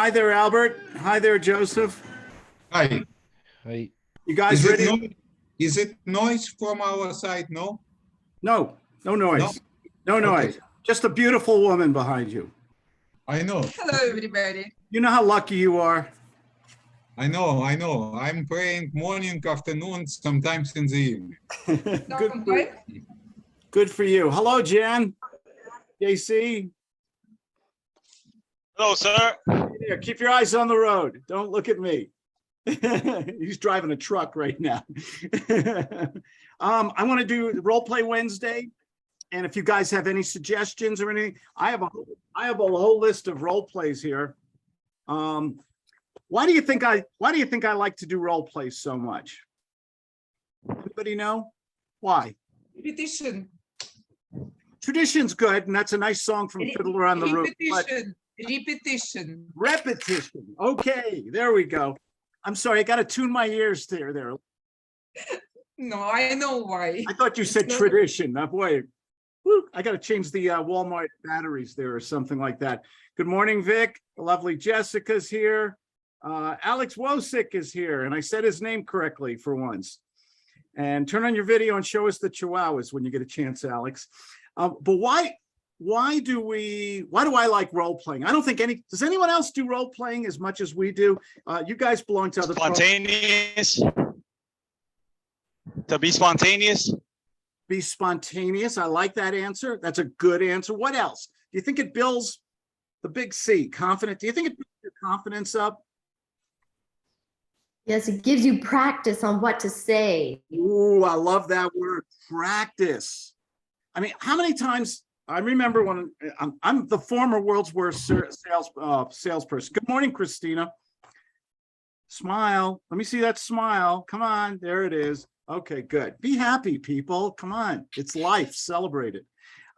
Hi there, Albert. Hi there, Joseph. Hi. Hi. You guys ready? Is it noise from our side? No? No, no noise. No Okay. noise. Just a beautiful woman behind you. I know. Hello, everybody. You know how lucky you are. I know. I'm praying morning, afternoon, sometimes in the evening. Good for you. Hello, Jan. JC. Hello, sir. Here, keep your eyes on the road. Don't look at me. He's driving a truck right now. I want to do Role Play Wednesday. And if you guys have any suggestions or anything, I have a whole list of role plays here. Why do you think I like to do role plays so much? Anybody know? Why? Repetition. Tradition's good, and that's a nice song from Fiddler on the Roof. Repetition. Repetition. Okay, there we go. I'm sorry, I got to tune my ears there. No, I know why. I thought you said tradition. Oh, boy, woo, I got to change the Walmart batteries there or something like that. Good morning, Vic. The lovely Jessica's here. Alex Wosick is here, and I said his name correctly for once. And turn on your video and show us the chihuahuas when you get a chance, Alex. But why do I like role playing? I don't think does anyone else do role playing as much as we do? You guys belong to other spontaneous. To be spontaneous. Be spontaneous. I like that answer. That's a good answer. What else? Do you think it builds the big C, confident? Do you think it builds your confidence up? Yes, it gives you practice on what to say. Ooh, I love that word, practice. I mean, how many times I remember when I'm the former world's worst salesperson. Good morning, Christina. Smile. Let me see that smile. Come on, there it is. Okay, good. Be happy, people. Come on, it's life. Celebrate it.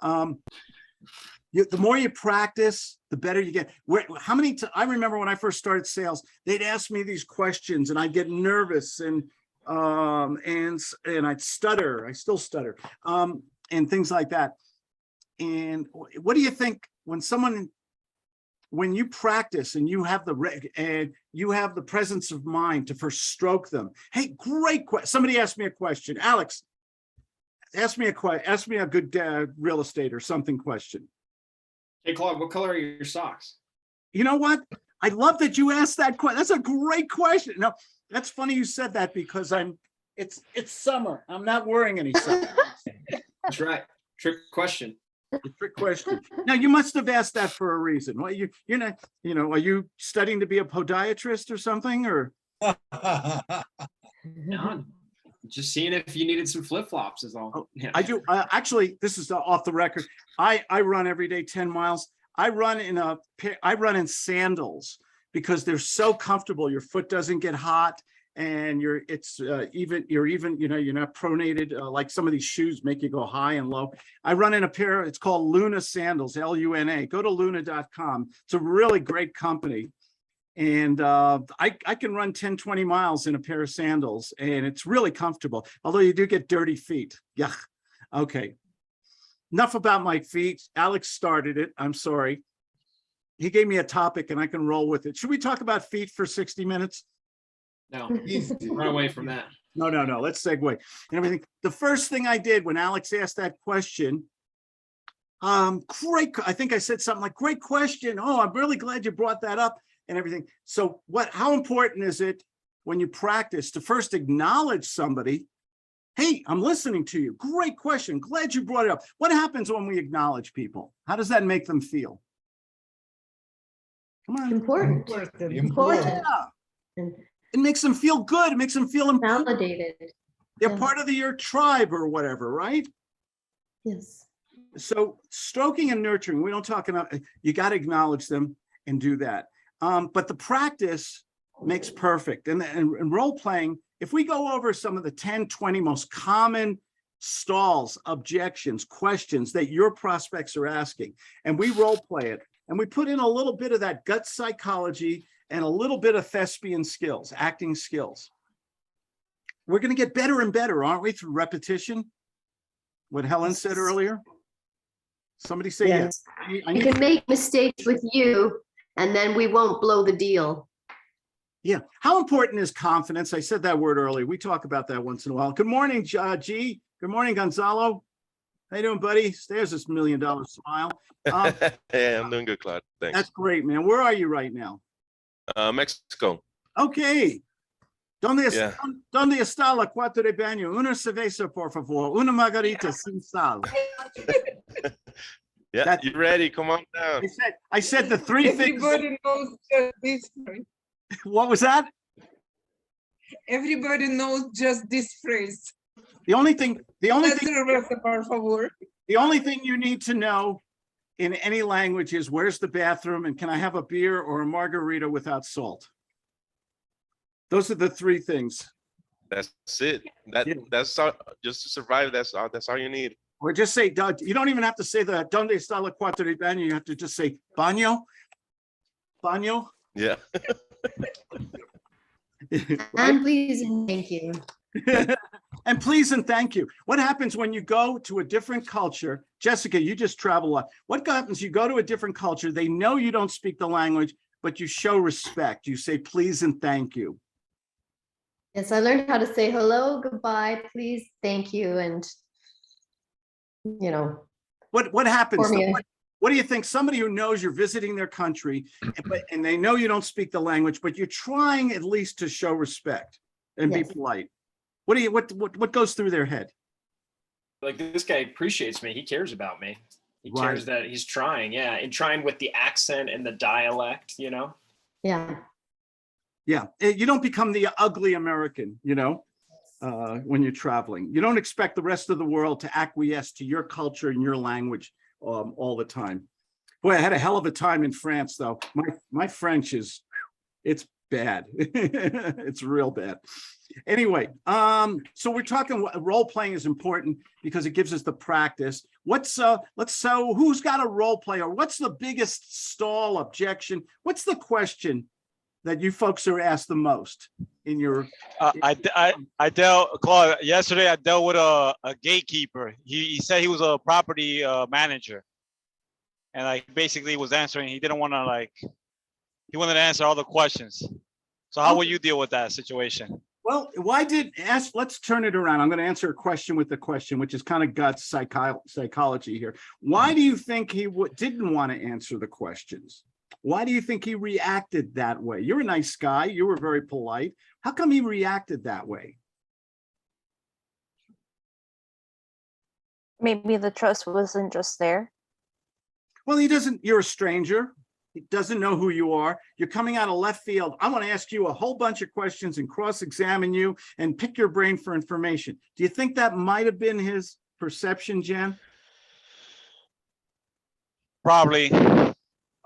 The more you practice, the better you get. I remember when I first started sales, they'd ask me these questions, and I'd get nervous and I'd stutter. I still stutter, and things like that. And what do you think when you practice and you have the presence of mind to first stroke them? Hey, great question. Somebody asked me a question. Alex, ask me a good real estate or something question. Hey, Claude, what color are your socks? You know what? I love that you asked that question. That's a great question. No, that's funny you said that because it's summer. I'm not wearing any socks. That's right. Trick question. A trick question. Now you must have asked that for a reason. Well, you're not, are you studying to be a podiatrist or something, or? No, just seeing if you needed some flip-flops is all. Oh, yeah. I do. Actually, this is off the record. I run every day 10 miles. I run in sandals because they're so comfortable. Your foot doesn't get hot, and you're not pronated like some of these shoes make you go high and low. I run in a pair. It's called Luna sandals, Luna. Go to luna.com. It's a really great company. And I can run 10, 20 miles in a pair of sandals, and it's really comfortable. Although you do get dirty feet. Yuck. Okay. Enough about my feet. Alex started it. I'm sorry. He gave me a topic and I can roll with it. Should we talk about feet for 60 minutes? No, run away from that. No. Let's segue and everything. The first thing I did when Alex asked that question, great. I think I said something like, great question. Oh, I'm really glad you brought that up and everything. So how important is it when you practice to first acknowledge somebody? Hey, I'm listening to you. Great question. Glad you brought it up. What happens when we acknowledge people? How does that make them feel? Come on. Important. Yeah. It makes them feel good. It makes them feel important. Validated. They're part of your tribe or whatever, right? Yes. So stroking and nurturing, we don't talk about, you got to acknowledge them and do that. But the practice makes perfect. And role playing, if we go over some of the 10, 20 most common stalls, objections, questions that your prospects are asking, and we role play it, and we put in a little bit of that gut psychology and a little bit of thespian skills, acting skills, we're going to get better and better, aren't we, through repetition? What Helen said earlier. Somebody say yes. I can make mistakes with you, And then we won't blow the deal. Yeah. How important is confidence? I said that word earlier. We talk about that once in a while. Good morning, G. Good morning, Gonzalo. How you doing, buddy? There's this $1 million smile. Hey, I'm doing good, Claude. Thanks. That's great, man. Where are you right now? Mexico. Okay. ¿Dónde Yeah. está la cuarto de baño? Una cerveza, por favor. Una margarita sin sal. Yeah, That- you ready? Come on down. I said the three things. Everybody knows just this phrase. What was that? Everybody knows just this phrase. The only thing Cerveza, por favor. The only thing you need to know in any language is where's the bathroom and can I have a beer or a margarita without salt? Those are the three things. That's it. Yeah. That's all, just to survive. That's all you need. Or just say, you don't even have to say the donde está la cuarto de baño. You have to just say baño. Baño. Yeah. Right? And please and thank you. And please and thank you. What happens when you go to a different culture? Jessica, you just travel a lot. What happens? You go to a different culture. They know you don't speak the language, but you show respect. You say please and thank you. Yes, I learned how to say hello, goodbye, please, thank you, and you know, What happens? For me. What do you think? Somebody who knows you're visiting their country, and they know you don't speak the language, but you're trying at least to show respect and be Yes. polite. What goes through their head? Like, this guy appreciates me. He cares about me. He Right. cares that he's trying. Yeah. And trying with the accent and the dialect, you know? yeah. Yeah, you don't become the ugly American, when you're traveling. You don't expect the rest of the world to acquiesce to your culture and your language all the time. Boy, I had a hell of a time in France, though. My French it's bad. It's real bad. Anyway, so we're talking role playing is important because it gives us the practice. Who's got a role play, or what's the biggest stall objection? What's the question that you folks are asked the most in your? I dealt, Claude, yesterday I dealt with a gatekeeper. He said he was a property manager. And I basically was answering, he didn't want to he wanted to answer all the questions. So how will you deal with that situation? Well, let's turn it around. I'm going to answer a question with the question, which is kind of gut psychology here. Why do you think he didn't want to answer the questions? Why do you think he reacted that way? You're a nice guy. You were very polite. How come he reacted that way? Maybe the trust wasn't just there. Well, you're a stranger. He doesn't know who you are. You're coming out of left field. I want to ask you a whole bunch of questions and cross-examine you and pick your brain for information. Do you think that might have been his perception, Jen? Probably.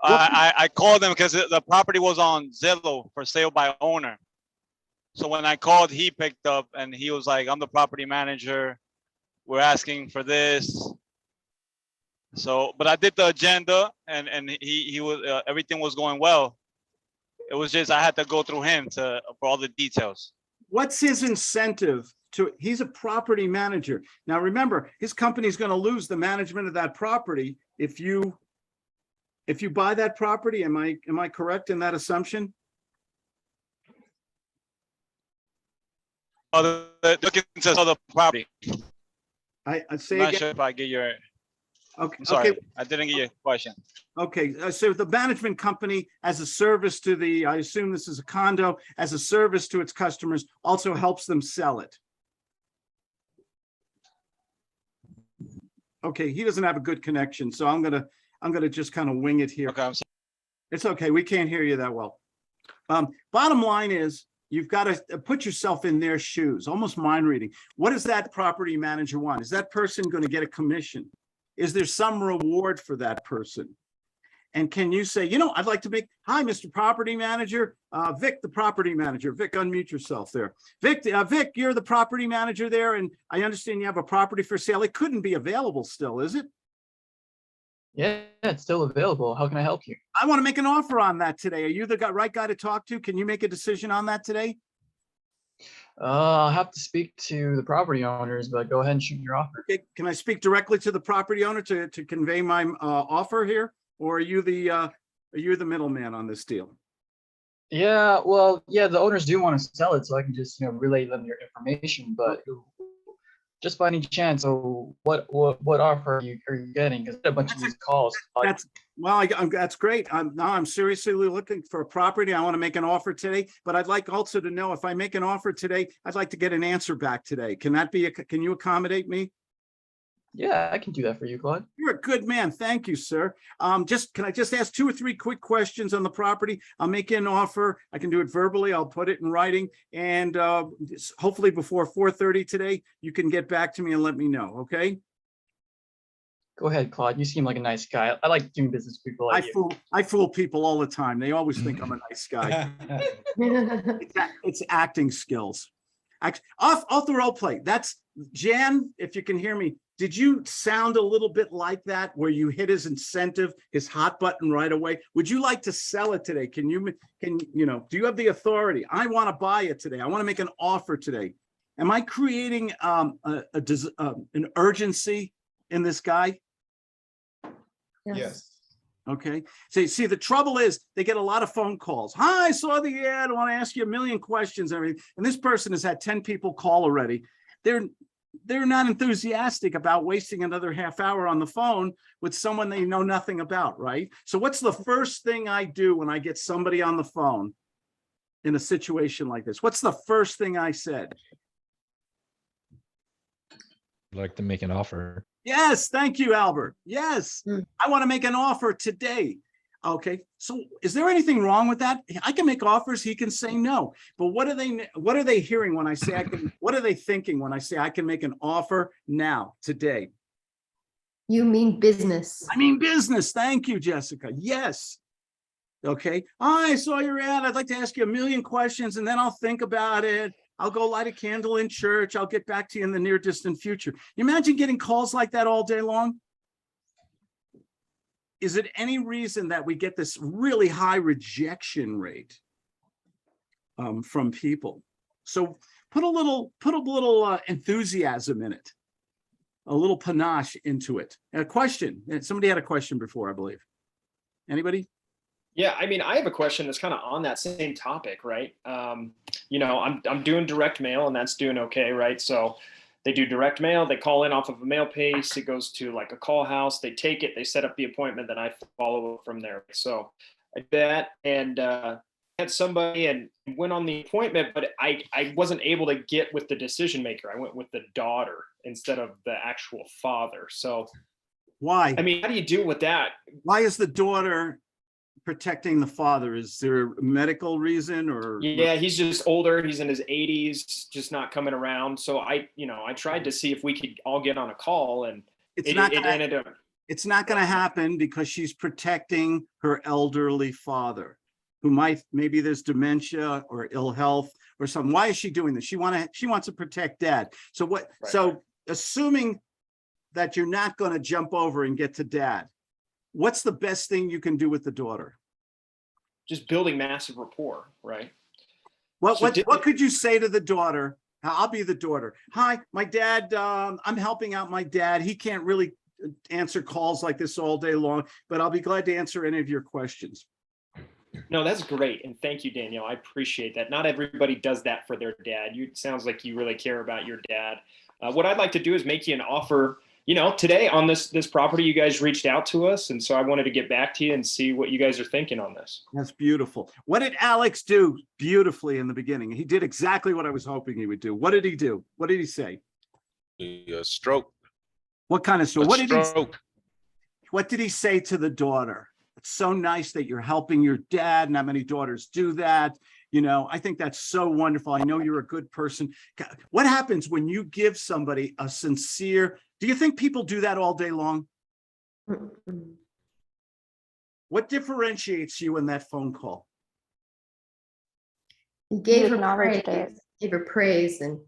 I called him because the property was on Zillow for sale by owner. So when I called, he picked up and he was like, I'm the property manager. We're asking for this. So, but I did the agenda and he was, everything was going well. It was just, I had to go through him for all the details. What's his incentive he's a property manager. Now, remember, his company's going to lose the management of that property if you buy that property. Am I correct in that assumption? Oh, looking to sell the property. I say I'm not again. sure if I get your, Okay. I'm sorry, Okay. I didn't get your question. Okay, so the management company, as a service to I assume this is a condo, as a service to its customers, also helps them sell it. Okay, he doesn't have a good connection, so I'm gonna just kind of wing it here. Okay, I'm sorry. It's okay, we can't hear you that well. Bottom line is, you've got to put yourself in their shoes, almost mind reading. What does that property manager want? Is that person going to get a commission? Is there some reward for that person? And can you say, I'd like to make, hi, Mr. Property Manager, Vic, the property manager. Vic, unmute yourself there. Vic, you're the property manager there, and I understand you have a property for sale. It couldn't be available still, is it? Yeah, it's still available. How can I help you? I want to make an offer on that today. Are you the right guy to talk to? Can you make a decision on that today? I'll have to speak to the property owners, but go ahead and shoot your offer. Okay, can I speak directly to the property owner to convey my offer here? Or are you or you're the middleman on this deal? Yeah, well, yeah, the owners do want to sell it, so I can just, relay them your information, but just by any chance, so what offer are you getting? Because a bunch of these calls. That's, well, that's great. I'm seriously looking for a property. I want to make an offer today, but I'd like also to know if I make an offer today, I'd like to get an answer back today. Can you accommodate me? Yeah, I can do that for you, Claude. You're a good man. Thank you, sir. Can I just ask 2 or 3 quick questions on the property? I'll make you an offer. I can do it verbally. I'll put it in writing. And hopefully before 4:30 today, you can get back to me and let me know, okay? Go ahead, Claude. You seem like a nice guy. I like doing business with people like you. I fool people all the time. They always think I'm a nice guy. It's acting skills. Off the role play. That's Jan, if you can hear me. Did you sound a little bit like that where you hit his incentive, his hot button right away? Would you like to sell it today? Do you have the authority? I want to buy it today. I want to make an offer today. Am I creating an urgency in this guy? Yes. Okay. So see, the trouble is they get a lot of phone calls. Hi, I saw the ad. I want to ask you a million questions and everything. And this person has had 10 people call already. They're not enthusiastic about wasting another half hour on the phone with someone they know nothing about, right? So what's the first thing I do when I get somebody on the phone in a situation like this? What's the first thing I said? I'd like to make an offer. Yes, thank you, Albert. Yes, I want to make an offer today. Okay, so is there anything wrong with that? I can make offers, he can say no. But what are they hearing when I say I can, what are they thinking when I say I can make an offer now, today? You mean business. I mean business. Thank you, Jessica. Yes. Okay. I saw your ad. I'd like to ask you a million questions and then I'll think about it. I'll go light a candle in church. I'll get back to you in the near distant future. You imagine getting calls like that all day long? Is it any reason that we get this really high rejection rate from people? So put a little enthusiasm in it, a little panache into it. A question. Somebody had a question before, I believe. Anybody? Yeah, I mean, I have a question that's kind of on that same topic, right? I'm doing direct mail and that's doing okay, right? So they do direct mail, they call in off of a mail pace, it goes to like a call house, they take it, they set up the appointment, then I follow from there. So I did that and had somebody and went on the appointment, but I wasn't able to get with the decision maker. I went with the daughter instead of the actual father. So why? I mean, how do you deal with that? Why is the daughter protecting the father? Is there a medical reason or? Yeah, he's just older. He's in his 80s, just not coming around. So I tried to see if we could all get on a call and it's not going to happen because she's protecting her elderly father who maybe there's dementia or ill health or something. Why is she doing this? She wants to protect dad. So what? Right. So assuming that you're not going to jump over and get to dad, what's the best thing you can do with the daughter? Just building massive rapport, right? What could you say to the daughter? I'll be the daughter. Hi, my dad, I'm helping out my dad. He can't really answer calls like this all day long, but I'll be glad to answer any of your questions. No, that's great. And thank you, Danielle. I appreciate that. Not everybody does that for their dad. It sounds like you really care about your dad. What I'd like to do is make you an offer. Today on this property, you guys reached out to us. And so I wanted to get back to you and see what you guys are thinking on this. That's beautiful. What did Alex do beautifully in the beginning? He did exactly what I was hoping he would do. What did he do? What did he say? A stroke. What kind of stroke? What did he say to the daughter? It's so nice that you're helping your dad. Not many daughters do that. I think that's so wonderful. I know you're a good person. What happens when you give somebody a sincere, do you think people do that all day long? What differentiates you in that phone call? He gave her praise and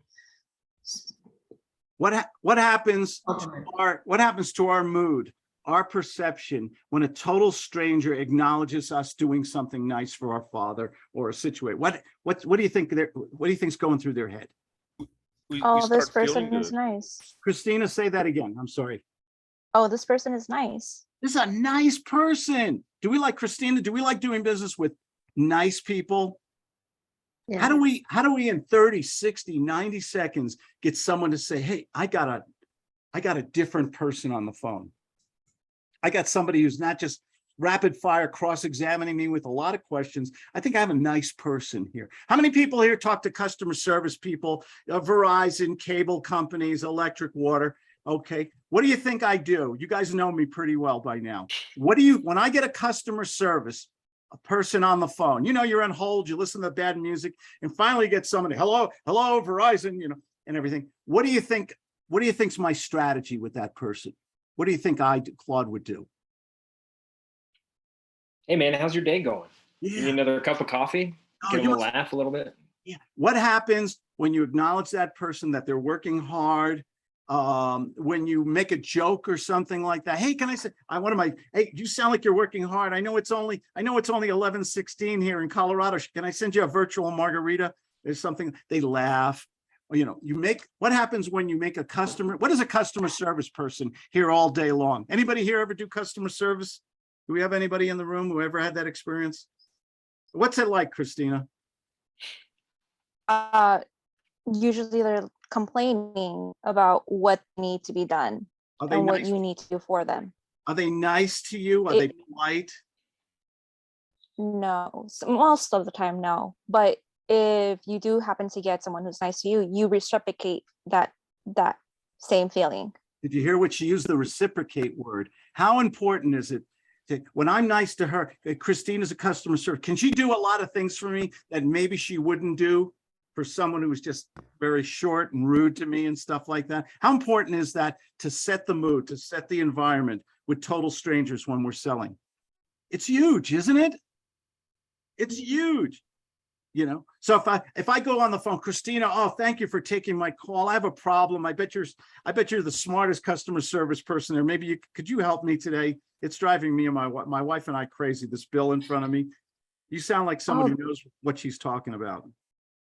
what happens to our mood, our perception when a total stranger acknowledges us doing something nice for our father or a situation? What do you think what do you think's going through their head? This person is nice. Christina, say that again. I'm sorry. Oh, this person is nice. This is a nice person. Do we like, Christina, do we like doing business with nice people? Yeah. How do we in 30, 60, 90 seconds get someone to say, hey, I got a different person on the phone. I got somebody who's not just rapid fire cross-examining me with a lot of questions. I think I have a nice person here. How many people here talk to customer service people, Verizon, cable companies, electric, water? Okay. What do you think I do? You guys know me pretty well by now. When I get a customer service, a person on the phone, you know, you're on hold, you listen to bad music, and finally get somebody, hello, Verizon, you know, and everything. What do you think's my strategy with that person? What do you think Claude would do? Hey man, how's your day going? You need Yeah. another cup of coffee? Oh, Get you a must- laugh a little bit. Yeah. What happens when you acknowledge that person, that they're working hard? When you make a joke or something like that, hey, can I say, hey, you sound like you're working hard. I know it's only 11:16 here in Colorado. Can I send you a virtual margarita? There's something, they laugh. You know, what happens when you make a customer, what is a customer service person here all day long? Anybody here ever do customer service? Do we have anybody in the room who ever had that experience? What's it like, Christina? Usually they're complaining about what need to be done Are they and what nice? you need to do for them. Are they nice to you? Are they polite? No, most of the time, no. But if you do happen to get someone who's nice to you, you reciprocate that same feeling. Did you hear what she used, the reciprocate word? How important is it when I'm nice to her? Christina's a customer service. Can she do a lot of things for me that maybe she wouldn't do for someone who was just very short and rude to me and stuff like that? How important is that to set the mood, to set the environment with total strangers when we're selling? It's huge, isn't it? It's huge. You know, so if I go on the phone, Christina, oh, thank you for taking my call. I have a problem. I bet you're the smartest customer service person there. Maybe could you help me today? It's driving me and my wife and I crazy, this bill in front of me. You sound like someone who knows what she's talking about.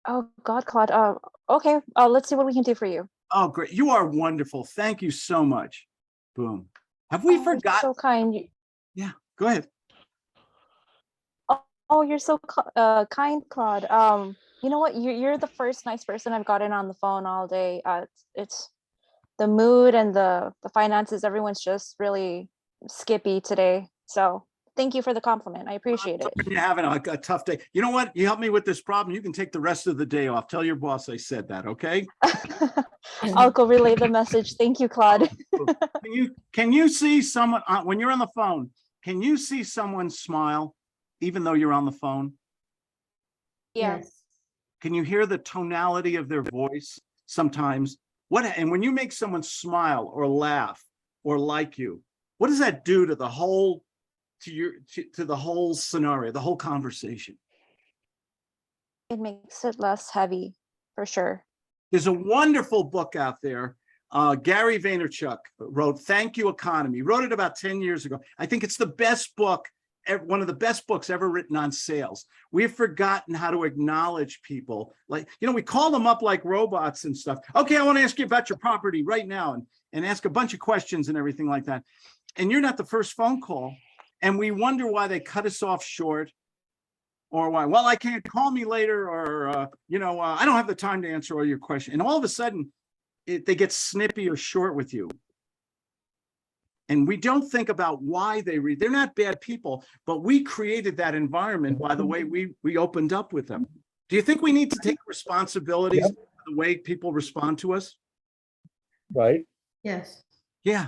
Oh God, Claude. Okay. Let's see what we can do for you. Oh, great. You are wonderful. Thank you so much. Boom. Have we You're forgotten? so kind. Yeah, go ahead. Oh, you're so kind, Claude. You know what? You're the first nice person I've gotten on the phone all day. It's the mood and the finances. Everyone's just really skippy today. So thank you for the compliment. I appreciate it. When you're having a tough day, you know what? You help me with this problem. You can take the rest of the day off. Tell your boss I said that. Okay. I'll go relay the message. Thank you, Claude. Can you see someone when you're on the phone? Can you see someone smile even though you're on the phone? Yeah. Yes. Can you hear the tonality of their voice sometimes? And when you make someone smile or laugh or like you, what does that do to the whole to the whole scenario, the whole conversation? It makes it less heavy, for sure. There's a wonderful book out there. Gary Vaynerchuk wrote Thank You Economy. He wrote it about 10 years ago. I think it's the best book, one of the best books ever written on sales. We've forgotten how to acknowledge people. Like, you know, we call them up like robots and stuff. Okay, I want to ask you about your property right now and ask a bunch of questions and everything like that. And you're not the first phone call. And we wonder why they cut us off short, or why, well, I can't, call me later, or, I don't have the time to answer all your questions. And all of a sudden, they get snippy or short with you. And we don't think about why they're not bad people, but we created that environment by the way we opened up with them. Do you think we need to take responsibilities for the way people respond to us? Right. Yes. Yeah.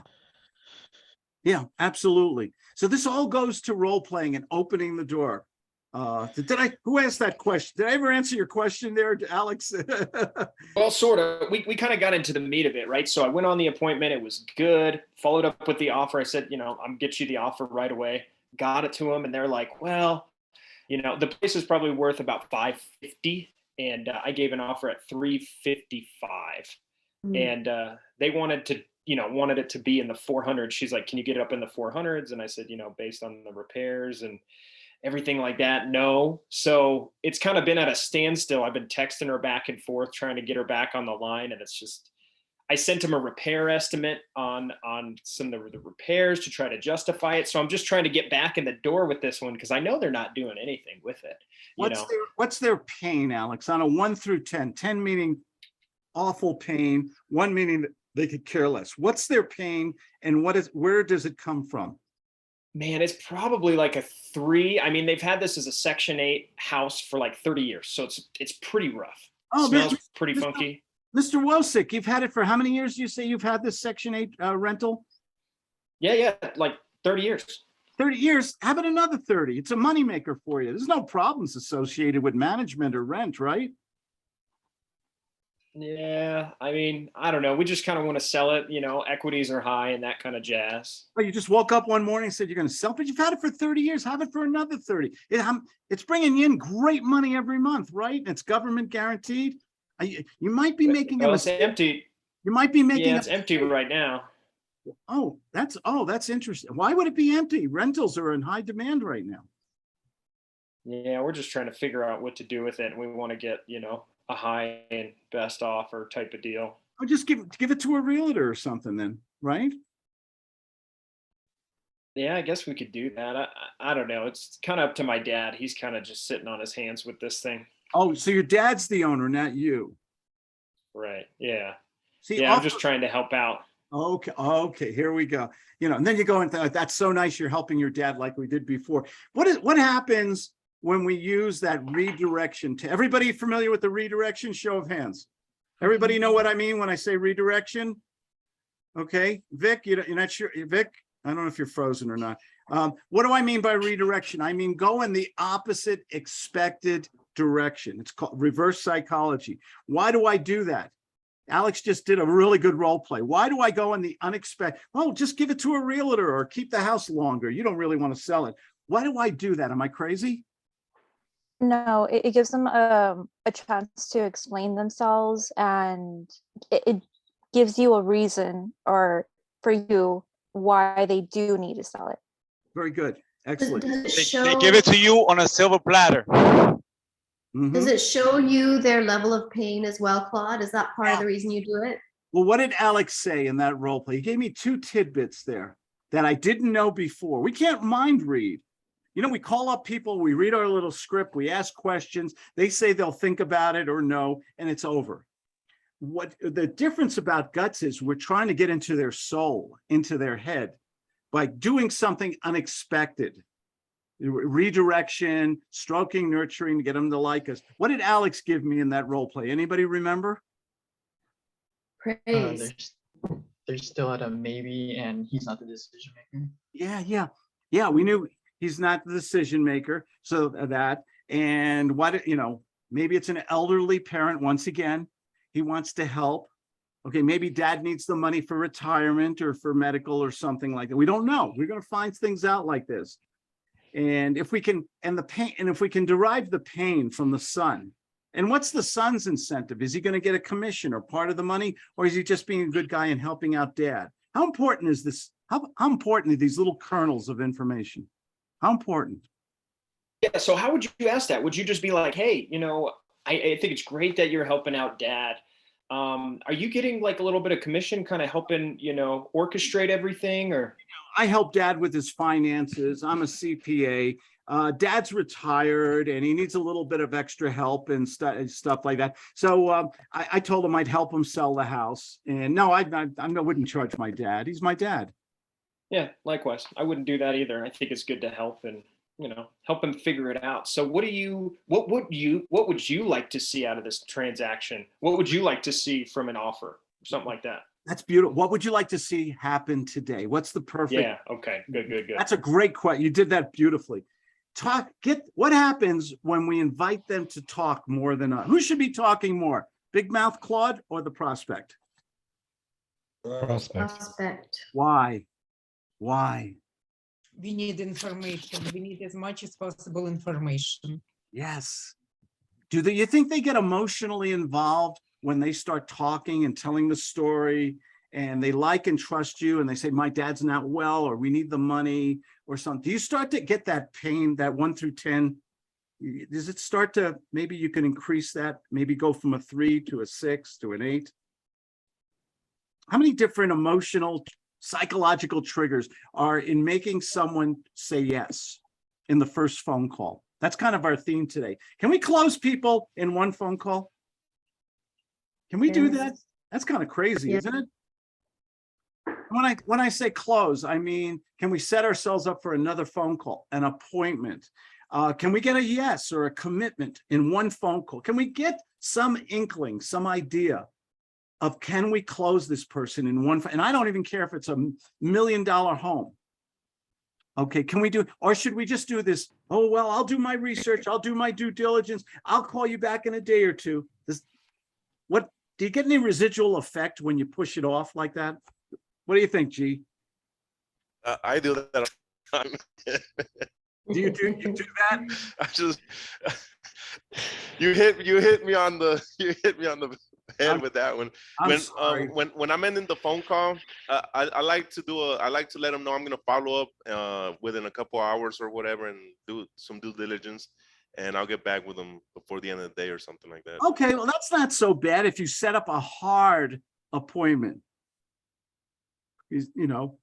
Yeah, absolutely. So this all goes to role playing and opening the door. Who asked that question? Did I ever answer your question there, Alex? Well, sort of. We kind of got into the meat of it, right? So I went on the appointment. It was good. Followed up with the offer. I said, I'm get you the offer right away. Got it to them, and they're like, well, the place is probably worth about $550, and I gave an offer at $355, and they wanted it to be in the 400s. She's like, can you get it up in the 400s? And I said, based on the repairs and everything like that, no. So it's kind of been at a standstill. I've been texting her back and forth, trying to get her back on the line. And it's just, I sent them a repair estimate on some of the repairs to try to justify it. So I'm just trying to get back in the door with this one because I know they're not doing anything with it. What's their pain, Alex, on a 1 through 10? 10 meaning awful pain, 1 meaning that they could care less. What's their pain, and where does it come from? Man, it's probably like a 3. I mean, they've had this as a Section 8 house for like 30 years, so it's pretty rough. Oh, Smells pretty funky. Mr. Wosick, you've had it for how many years? Do you say you've had this Section 8 rental? Yeah, like 30 years. 30 years. How about another 30? It's a moneymaker for you. There's no problems associated with management or rent, right? Yeah, I mean, I don't know. We just kind of want to sell it. Equities are high and that kind of jazz. Well, you just woke up one morning and said you're going to sell, but you've had it for 30 years. Have it for another 30. It's bringing you in great money every month, right? It's government guaranteed. You might be making a mistake. It's empty. You might be making. Yeah, it's empty right now. Oh, that's interesting. Why would it be empty? Rentals are in high demand right now. Yeah, we're just trying to figure out what to do with it. We want to get, a high and best offer type of deal. Or just give it to a realtor or something then, right? Yeah, I guess we could do that. I don't know. It's kind of up to my dad. He's kind of just sitting on his hands with this thing. Oh, so your dad's the owner, not you. Right. Yeah. See, yeah, I'm just trying to help out. Okay, here we go. And then you go into that's so nice you're helping your dad like we did before. What happens when we use that redirection? To everybody familiar with the redirection? Show of hands. Everybody know what I mean when I say redirection? Okay, Vic, you're not sure. Vic, I don't know if you're frozen or not. What do I mean by redirection? I mean go in the opposite expected direction. It's called reverse psychology. Why do I do that? Alex just did a really good role play. Why do I go in the unexpected? Oh, just give it to a realtor or keep the house longer. You don't really want to sell it. Why do I do that? Am I crazy? No, it gives them a chance to explain themselves, and it gives you a reason or for you why they do need to sell it. Very good. Excellent. They give it to you on a silver platter. Does it show you their level of pain as well, Claude? Is that part of the reason you do it? Well, what did Alex say in that role play? He gave me 2 tidbits there that I didn't know before. We can't mind read. We call up people, we read our little script, we ask questions, they say they'll think about it or no, and it's over. What the difference about guts is we're trying to get into their soul, into their head by doing something unexpected. Redirection, stroking, nurturing to get them to like us. What did Alex give me in that role play? Anybody remember? Praise. They're still at a maybe, and he's not the decision maker. Yeah. We knew he's not the decision maker. So that, and maybe it's an elderly parent. Once again, he wants to help. Okay, maybe dad needs the money for retirement or for medical or something like that. We don't know. We're going to find things out like this. And if we can, if we can derive the pain from the son, and what's the son's incentive? Is he going to get a commission or part of the money, or is he just being a good guy and helping out dad? How important is this? How important are these little kernels of information? How important? Yeah. So how would you ask that? Would you just be like, hey, I think it's great that you're helping out dad. Are you getting like a little bit of commission, kind of helping, orchestrate everything? Or I help dad with his finances. I'm a CPA. Dad's retired and he needs a little bit of extra help and stuff like that. So I told him I'd help him sell the house. And no, I wouldn't charge my dad. He's my dad. Yeah, likewise. I wouldn't do that either. I think it's good to help and help him figure it out. So what would you like to see out of this transaction? What would you like to see from an offer? Something like that. That's beautiful. What would you like to see happen today? What's the perfect? Yeah. Okay. Good. That's a great question. You did that beautifully. What happens when we invite them to talk more than us? Who should be talking more? Big mouth Claude or the prospect? Prospect. Why? We need information. We need as much as possible information. Yes. Do you think they get emotionally involved when they start talking and telling the story, and they like and trust you, and they say, my dad's not well, or we need the money or something? Do you start to get that pain, that 1 through 10? Does it start to, maybe you can increase that, maybe go from a 3 to a 6 to an 8? how many different emotional, psychological triggers are in making someone say yes in the first phone call? That's kind of our theme today. Can we close people in one phone call? Can we do that? That's kind of crazy, Yeah. isn't it? When I say close, I mean, can we set ourselves up for another phone call, an appointment? Can we get a yes or a commitment in one phone call? Can we get some inkling, some idea of can we close this person in one? And I don't even care if it's $1 million home. Okay, can we do, or should we just do this? Oh, well, I'll do my research. I'll do my due diligence. I'll call you back in a day or two. What, do you get any residual effect when you push it off like that? What do you think, G? I do that all the time. You do that? I just you hit me on the head with that one. I'm sorry. When I'm ending the phone call, I like to let them know I'm gonna follow up within a couple hours or whatever and do some due diligence, and I'll get back with them before the end of the day or something like that. Okay, well, that's not so bad if you set up a hard appointment. You know,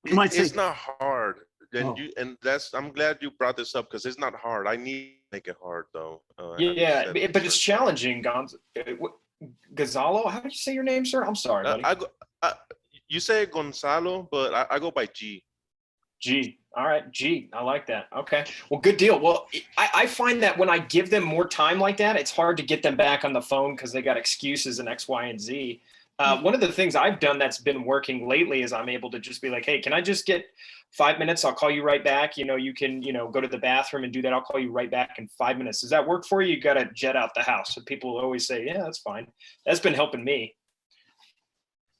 you might say It's not hard. And Oh. I'm glad you brought this up because it's not hard. I need to make it hard though. Yeah, but it's challenging, Gonzalo, how did you say your name, sir? I'm sorry, buddy. You say Gonzalo, but I go by G. G. All right, G. I like that. Okay. Well, good deal. Well, I find that when I give them more time like that, it's hard to get them back on the phone because they got excuses and X, Y, and Z. One of the things I've done that's been working lately is I'm able to just be like, hey, can I just get 5 minutes? I'll call you right back. You can, go to the bathroom and do that. I'll call you right back in 5 minutes. Does that work for you? You got to jet out the house. So people will always say, yeah, that's fine. That's been helping me.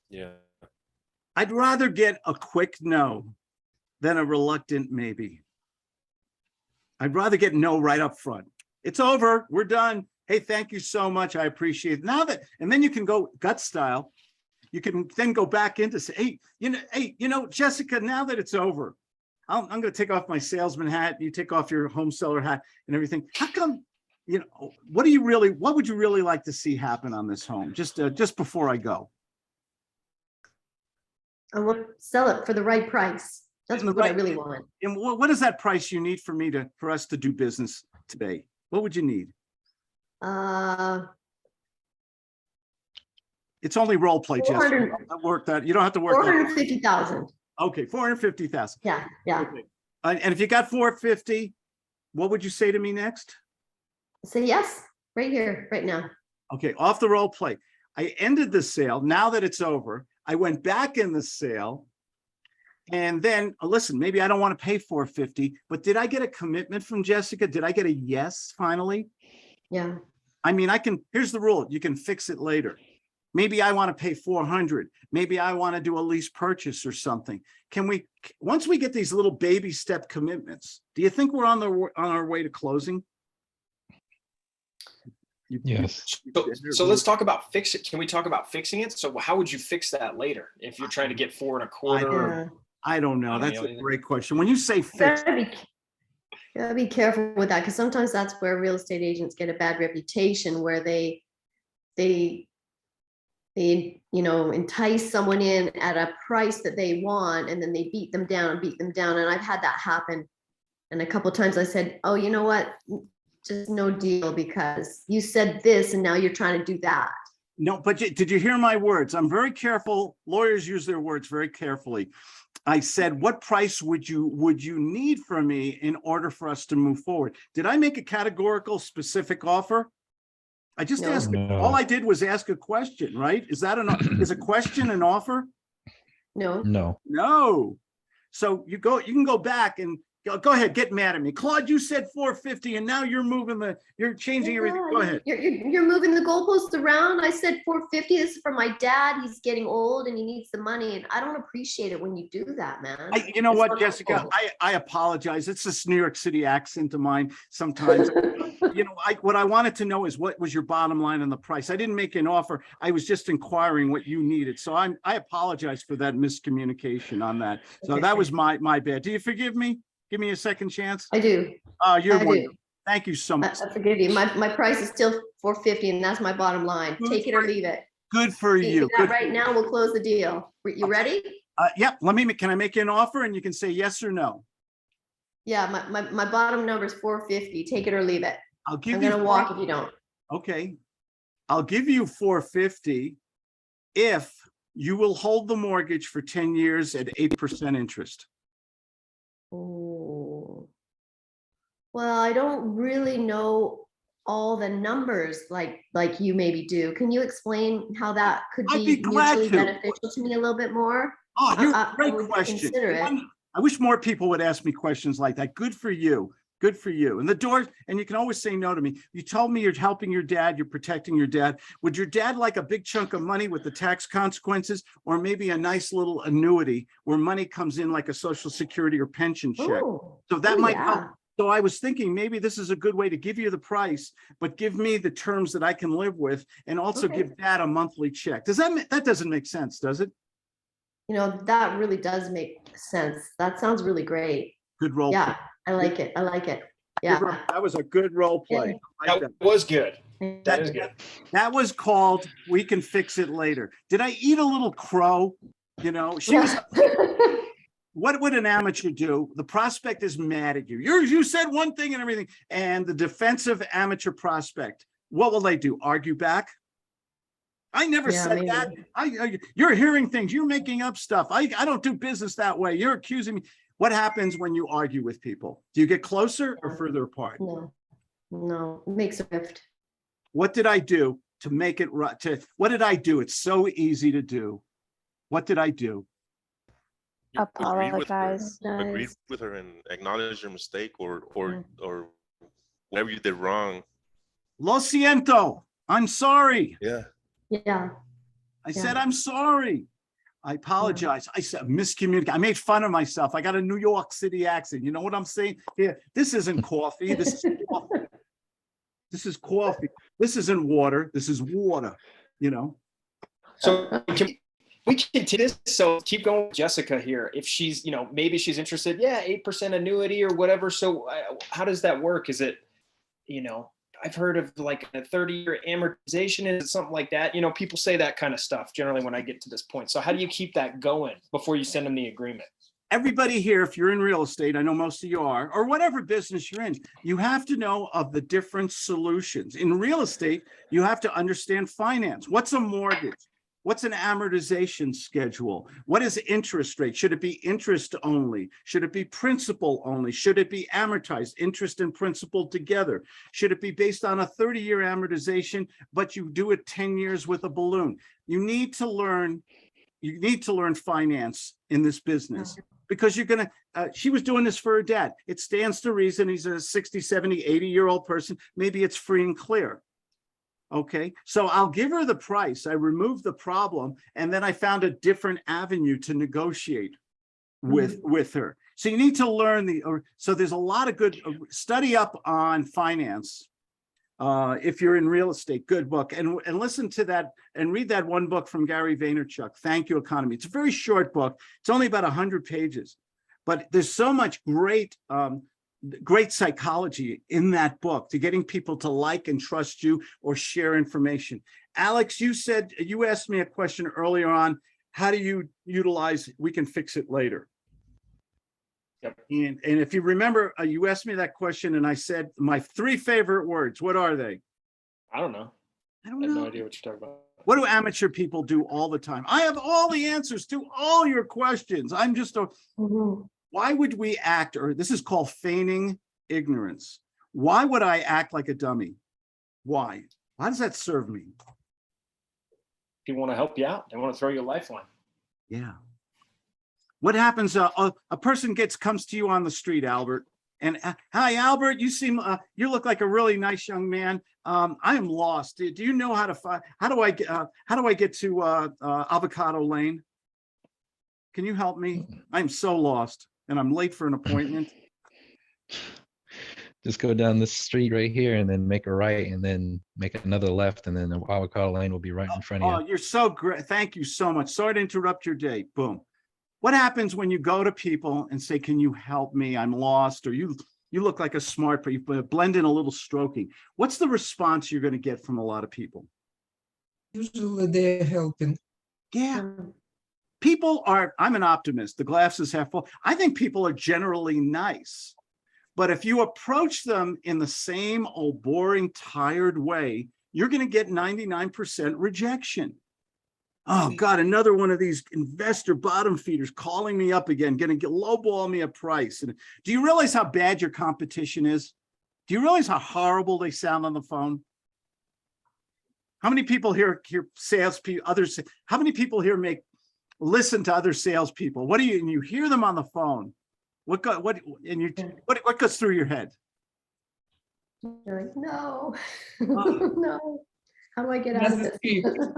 Yeah. I'd rather get a quick no than a reluctant maybe. I'd rather get no right up front. It's over. We're done. Hey, thank you so much. I appreciate it. Now that, and then you can go gut style. You can then go back into say, hey, Jessica, now that it's over, I'm going to take off my salesman hat. You take off your home seller hat and everything. How come, what would you really like to see happen on this home? Just before I go. I want to sell it for the right price. That's what I really want. And what is that price you need for us to do business today? What would you need? It's only role play, Jessica. You don't have to work. 450,000. Okay, 450,000. Yeah. Okay. And if you got 450, what would you say to me next? Say yes, right here, right now. Okay, off the role play. I ended the sale. Now that it's over, I went back in the sale. And then, listen, maybe I don't want to pay 450, but did I get a commitment from Jessica? Did I get a yes finally? Yeah. I mean, here's the rule. You can fix it later. Maybe I want to pay 400. Maybe I want to do a lease purchase or something. Once we get these little baby step commitments, do you think we're on our way to closing? Yes. So let's talk about fix it. Can we talk about fixing it? So how would you fix that later if you're trying to get 4.25? I don't know. That's a great question. When you say fix, gotta be careful with that because sometimes that's where real estate agents get a bad reputation, where they entice someone in at a price that they want, and then they beat them down. And I've had that happen. And a couple of times I said, oh, you know what? Just no deal because you said this and now you're trying to do that. No, but did you hear my words? I'm very careful. Lawyers use their words very carefully. I said, what price would you need from me in order for us to move forward? Did I make a categorical specific offer? I just asked. No. All I did was ask a question, right? Is a question an offer? No. No. So you can go back and go ahead, get mad at me. Claude, you said 450 and now you're changing everything. Go ahead. You're moving the goalposts around. I said 450. This is for my dad. He's getting old and he needs the money. And I don't appreciate it when you do that, man. You know what, Jessica? I apologize. It's this New York City accent of mine sometimes. What I wanted to know is what was your bottom line on the price? I didn't make an offer. I was just inquiring what you needed. So I apologize for that miscommunication on that. So that was my bad. Do you forgive me? Give me a second chance. I do. You're wonderful. Thank you so much. I forgive you. My price is still 450 and that's my bottom line. Take it or leave it. Good for You you. do that Good. right now, we'll close the deal. You ready? Yep. Can I make you an offer and you can say yes or no? Yeah, my bottom number is 450. Take it or leave it. I'll give I'm you. gonna walk if you don't. Okay. I'll give you 450 if you will hold the mortgage for 10 years at 8% interest. Oh. Well, I don't really know all the numbers like you maybe do. Can you explain how that could I'd be be glad mutually to. beneficial to me a little bit more? Oh, you're I great would question. consider it. I wish more people would ask me questions like that. Good for you. Good for you. And the door, and you can always say no to me. You told me you're helping your dad, you're protecting your dad. Would your dad like a big chunk of money with the tax consequences, or maybe a nice little annuity where money comes in like a Social Security or pension check? Oh, So that oh, might yeah. help. So I was thinking maybe this is a good way to give you the price, but give me the terms that I can live with, and also Okay. give dad a monthly check. That doesn't make sense, does it? You know, that really does make sense. That sounds really great. Good role. Yeah, play. I like it. I like it. Yeah. That was a good role play. I like That was good. That is good. That was called "We Can Fix It Later." Did I eat a little crow? You know, she was. What would an amateur do? The prospect is mad at you. You said one thing and everything. And the defensive amateur prospect, what will they do? Argue back? I never Yeah, said maybe. that. You're hearing things. You're making up stuff. I don't do business that way. You're accusing me. What happens when you argue with people? Do you get closer or further apart? No, it makes a rift. What did I do to make it right? What did I do? It's so easy to do. What did I do? You agreed with her, Apologize. and acknowledged your mistake, or whatever you did wrong. Lo siento. I'm sorry. Yeah. Yeah. I said, I'm sorry. I apologize. I said miscommunicate. I made fun of myself. I got a New York City accent. You know what I'm saying? Here, this isn't coffee. This is coffee. This is coffee. This isn't water. This is water. You know. So we continue this. So keep going with Jessica here. If she's, maybe she's interested, 8% annuity or whatever. So how does that work? Is it, I've heard of like a 30-year amortization. Is it something like that? People say that kind of stuff generally when I get to this point. So how do you keep that going before you send them the agreement? Everybody here, if you're in real estate, I know most of you are, or whatever business you're in, you have to know of the different solutions. In real estate, you have to understand finance. What's a mortgage? What's an amortization schedule? What is interest rate? Should it be interest only? Should it be principal only? Should it be amortized, interest and principal together? Should it be based on a 30-year amortization, but you do it 10 years with a balloon? You need to learn finance in this business, because you're going to, she was doing this for her dad. It stands to reason he's a 60, 70, 80-year-old person. Maybe it's free and clear. Okay, so I'll give her the price. I removed the problem, and then I found a different avenue to negotiate with her. So you need to learn so there's a lot of good study up on finance. If you're in real estate, good book, and listen to that and read that one book from Gary Vaynerchuk, Thank You Economy. It's a very short book. It's only about 100 pages, but there's so much great psychology in that book to getting people to like and trust you or share information. Alex, you asked me a question earlier on, how do you utilize We Can Fix It Later? Yep. And if you remember, you asked me that question and I said, my 3 favorite words, what are they? I don't know. I don't I have know. no idea what you're talking about. What do amateur people do all the time? I have all the answers to all your questions. I'm just why would we act, or this is called feigning ignorance. Why would I act like a dummy? Why? How does that serve me? People want to help you out. They want to throw you a lifeline. Yeah. What happens? A person comes to you on the street, Albert, and hi, Albert. You look like a really nice young man. I am lost. Do you know how to find? How do I get to Avocado Lane? Can you help me? I'm so lost, and I'm late for an appointment. Just go down the street right here and then make a right and then make another left, and then the avocado lane will be right in front of you. Oh, you're so great. Thank you so much. Sorry to interrupt your day. Boom. What happens when you go to people and say, can you help me? I'm lost, or you look like a smart, but you blend in a little stroking. What's the response you're going to get from a lot of people? Usually they're helping. Yeah. Um, People are, I'm an optimist. The glass is half full. I think people are generally nice. But if you approach them in the same old boring, tired way, you're going to get 99% rejection. Oh God, another one of these investor bottom feeders calling me up again, going to lowball me a price. And do you realize how bad your competition is? Do you realize how horrible they sound on the phone? How many people here salespeople, others? How many people here listen to other salespeople? What do you, and you hear them on the phone? What goes through your head? You're like, no, Oh. no. How do I get out of That's this?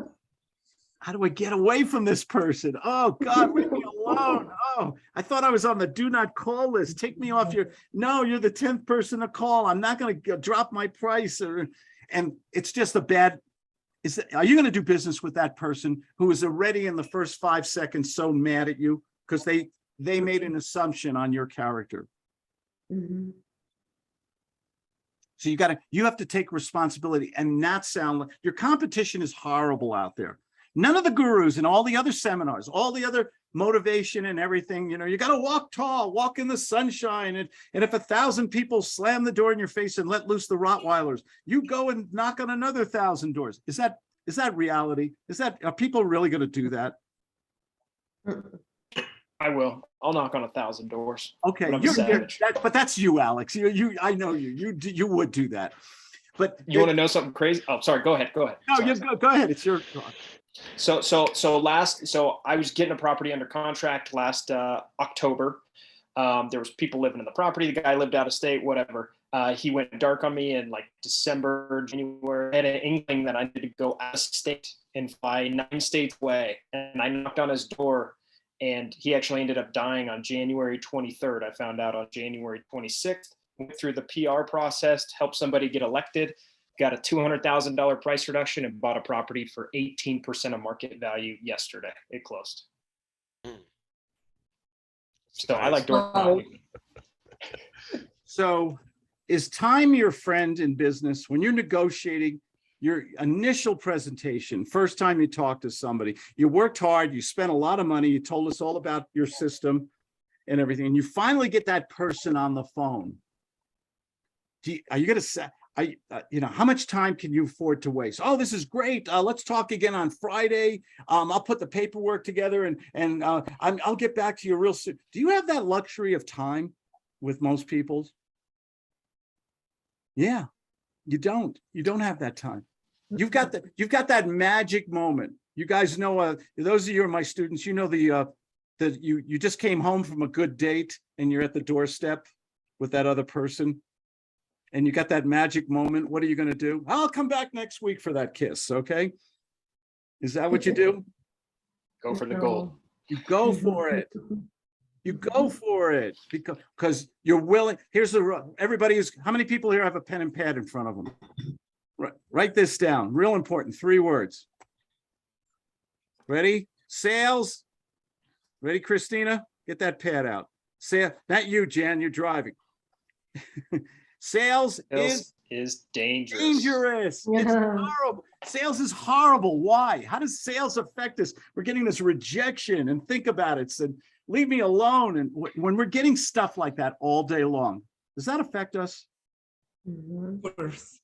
How do I get away from this person? Oh God, leave me alone. Oh, I thought I was on the do not call list. Take me off your, no, you're the 10th person to call. I'm not going to drop my price. And it's just a bad, are you going to do business with that person who is already in the first 5 seconds so mad at you because they made an assumption on your character? Mhm. So you have to take responsibility and not sound like your competition is horrible out there. None of the gurus and all the other seminars, all the other motivation and everything, you got to walk tall, walk in the sunshine. And if 1,000 people slam the door in your face and let loose the Rottweilers, you go and knock on another 1,000 doors. Is that reality? Are people really going to do that? I will. I'll knock on 1,000 doors. Okay, But I'm a savage. but that's you, Alex. I know you would do that. But You want to know something crazy? Oh, sorry. Go ahead. Go ahead. No, Sorry. you go ahead. It's your. So I was getting a property under contract last October. There was people living in the property. The guy lived out of state, whatever. He went dark on me in like December, January. I had an inkling that I needed to go out of state and fly 9 states away. And I knocked on his door, and he actually ended up dying on January 23rd. I found out on January 26th. Went through the PR process, helped somebody get elected, got a $200,000 price reduction, and bought a property for 18% of market value yesterday. It closed. So I like door knocking. So is time your friend in business when you're negotiating your initial presentation, first time you talk to somebody, you worked hard, you spent a lot of money, you told us all about your system and everything, and you finally get that person on the phone. Are you going to say, how much time can you afford to waste? Oh, this is great. Let's talk again on Friday. I'll put the paperwork together and I'll get back to you real soon. Do you have that luxury of time with most people? Yeah, you don't have that time. You've got that magic moment. You guys know, those of you who are my students, you know, that you just came home from a good date and you're at the doorstep with that other person. And you got that magic moment. What are you going to do? I'll come back next week for that kiss. Okay. Is that what you do? Go for the gold. You go for it. You go for it because you're willing. Here's everybody how many people here have a pen and pad in front of them? Write this down. Real important. 3 words. Ready? Sales. Ready, Christina? Get that pad out. Not you, Jan. You're driving. Sales is dangerous. Dangerous. Yeah. It's horrible. Sales is horrible. Why? How does sales affect us? We're getting this rejection, and think about it. And leave me alone. And when we're getting stuff like that all day long, does that affect us? First.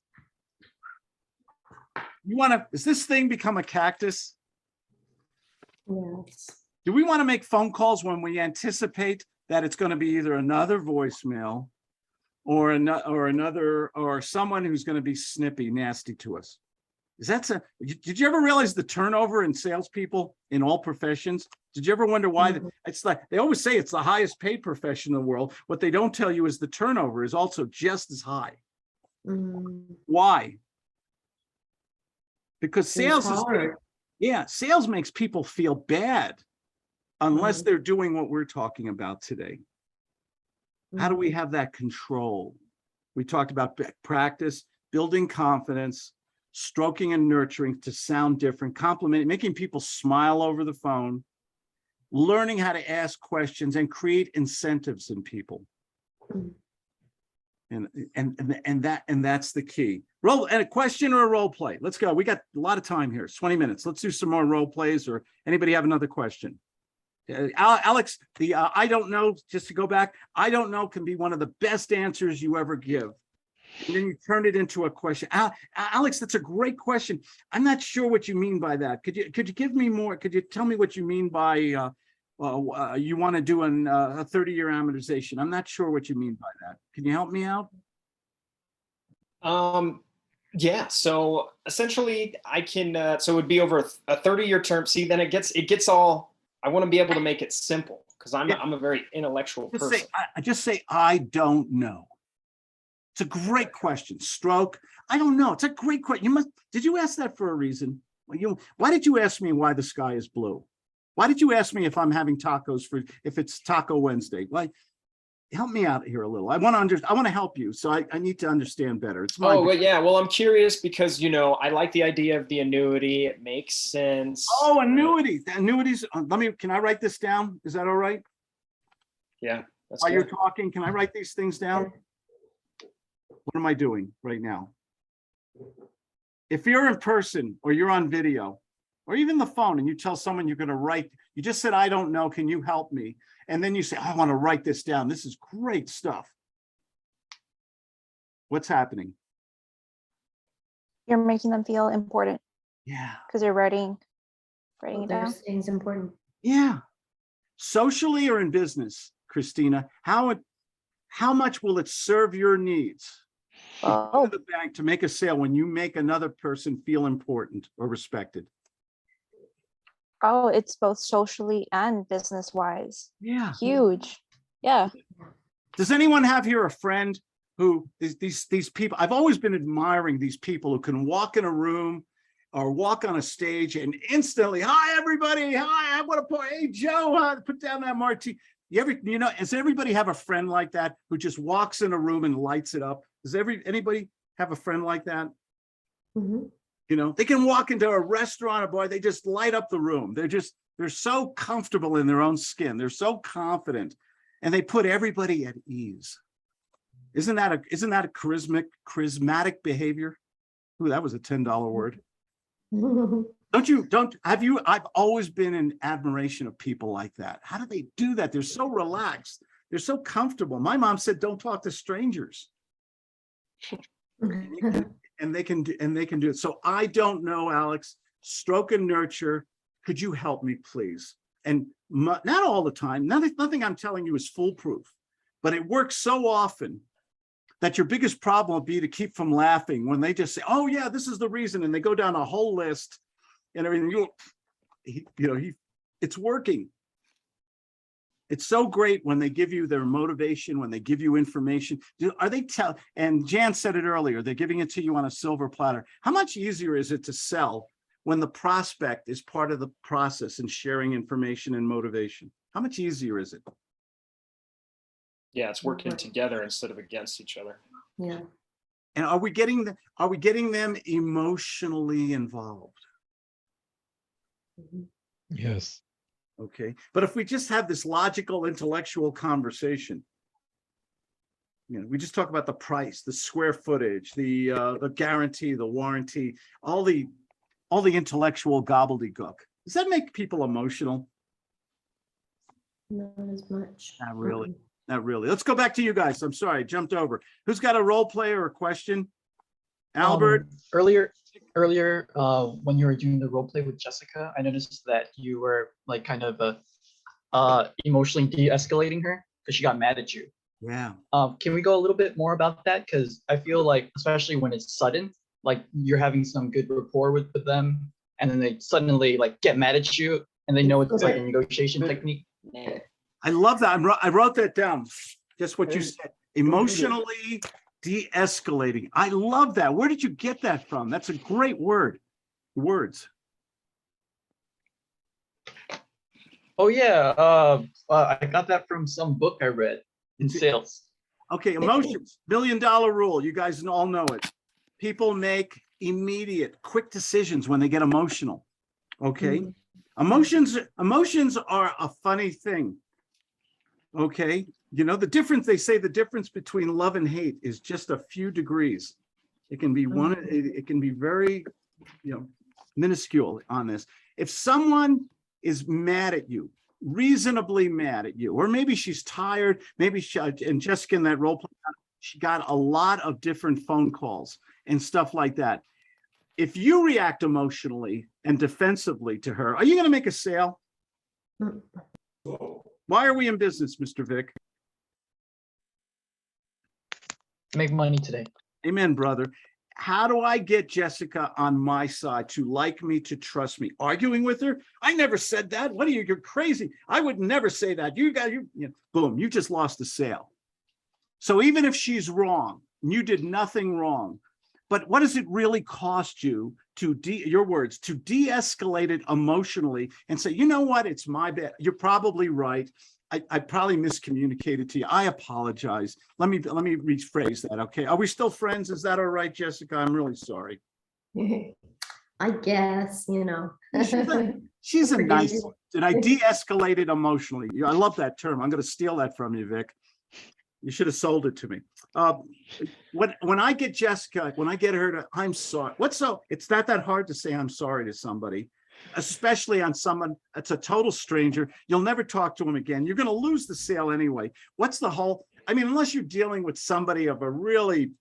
Does this thing become a cactus? Yes. Do we want to make phone calls when we anticipate that it's going to be either another voicemail or someone who's going to be snippy, nasty to us? Did you ever realize the turnover in salespeople in all professions? Did you ever wonder why? It's like, they always say it's the highest paid profession in the world. What they don't tell you is the turnover is also just as high. Why? Because sales sales makes people feel bad unless they're doing what we're talking about today. How do we have that control? We talked about practice, building confidence, stroking and nurturing to sound different, complimenting, making people smile over the phone, learning how to ask questions and create incentives in people. And that's the key. And a question or a role play. Let's go. We got a lot of time here. It's 20 minutes. Let's do some more role plays, or anybody have another question? Alex, I don't know, just to go back, I don't know can be one of the best answers you ever give. And then you turn it into a question. Alex, that's a great question. I'm not sure what you mean by that. Could you give me more? Could you tell me what you mean by you want to do a 30-year amortization? I'm not sure what you mean by that. Can you help me out? Yeah, so essentially I can, so it would be over a 30-year term. See, then it gets all, I want to be able to make it simple because I'm a very intellectual person. Just say, I don't know. It's a great question. Stroke. I don't know. It's a great question. Did you ask that for a reason? Why did you ask me why the sky is blue? Why did you ask me if I'm having tacos if it's Taco Wednesday? Like, help me out here a little. I want to help you. So I need to understand better. It's my well, yeah. Well, I'm curious because, I like the idea of the annuity. It makes sense. Oh, annuity. The annuities. Can I write this down? Is that all right? Yeah. That's While good. you're talking, can I write these things down? What am I doing right now? If you're in person or you're on video or even the phone and you tell someone you're going to write, you just said, I don't know, can you help me? And then you say, I want to write this down. This is great stuff. What's happening? You're making them feel important. Yeah. Because you're writing it down. Things important. Yeah. Socially or in business, Christina, how much will it serve your needs? Oh, The bank to make a sale when you make another person feel important or respected. oh, it's both socially and business wise. Yeah. Huge. Yeah. Does anyone have here a friend who these people? I've always been admiring these people who can walk in a room or walk on a stage and instantly, hi everybody, hi, I want to pour, hey Joe, put down that martini. Does everybody have a friend like that who just walks in a room and lights it up? Does anybody have a friend like that? Mm-hmm. They can walk into a restaurant or bar, they just light up the room. They're so comfortable in their own skin. They're so confident and they put everybody at ease. Isn't that a charismatic behavior? Ooh, that was a $10 word. I've always been in admiration of people like that. How do they do that? They're so relaxed. They're so comfortable. My mom said, don't talk to strangers. And they can do it. So I don't know, Alex, stroke and nurture. Could you help me, please? And not all the time. Nothing I'm telling you is foolproof, but it works so often that your biggest problem will be to keep from laughing when they just say, oh yeah, this is the reason. And they go down a whole list and everything. It's working. It's so great when they give you their motivation, when they give you information. And Jan said it earlier, they're giving it to you on a silver platter. How much easier is it to sell when the prospect is part of the process and sharing information and motivation? How much easier is it? Yeah, it's working together instead of against each other. Yeah. And are we getting them emotionally involved? Yes. Okay, but if we just have this logical, intellectual conversation, we just talk about the price, the square footage, the guarantee, the warranty, all the intellectual gobbledygook. Does that make people emotional? Not as much. Not really. Not really. Let's go back to you guys. I'm sorry, I jumped over. Who's got a role play or a question? Albert? Earlier, when you were doing the role play with Jessica, I noticed that you were like kind of emotionally de-escalating her because she got mad at you. Yeah. Can we go a little bit more about that? Because I feel like, especially when it's sudden, like you're having some good rapport with them, and then they suddenly like get mad at you, and they know it's like a negotiation technique. I love that. I wrote that down. Just what you said. Emotionally de-escalating. I love that. Where did you get that from? That's a great word. Words. Oh yeah, I got that from some book I read in sales. Okay, emotions, $1 million rule. You guys all know it. People make immediate, quick decisions when they get emotional. Okay, emotions are a funny thing. Okay, you know, the difference, they say the difference between love and hate is just a few degrees. It can be one, it can be very, you know, minuscule on this. If someone is mad at you, reasonably mad at you, or maybe she's tired, maybe she, and Jessica in that role play, she got a lot of different phone calls and stuff like that. If you react emotionally and defensively to her, are you going to make a sale? Why are we in business, Mr. Vic? Make money today. Amen, brother. How do I get Jessica on my side to like me, to trust me? Arguing with her? I never said that. What are you? You're crazy. I would never say that. You got you know, boom, you just lost the sale. So even if she's wrong, and you did nothing wrong, but what does it really cost you to your words, to de-escalate it emotionally and say, you know what, it's my bad. You're probably right. I probably miscommunicated to you. I apologize. Let me rephrase that. Okay. Are we still friends? Is that all right, Jessica? I'm really sorry. I guess, you know. She's a Forgive nice you. one. Did I de-escalate it emotionally? I love that term. I'm going to steal that from you, Vic. You should have sold it to me. When I get Jessica, when I get her to, I'm sorry. What's so, it's not that hard to say I'm sorry to somebody, especially on someone that's a total stranger. You'll never talk to him again. You're going to lose the sale anyway. What's the whole, I mean, unless you're dealing with somebody of a really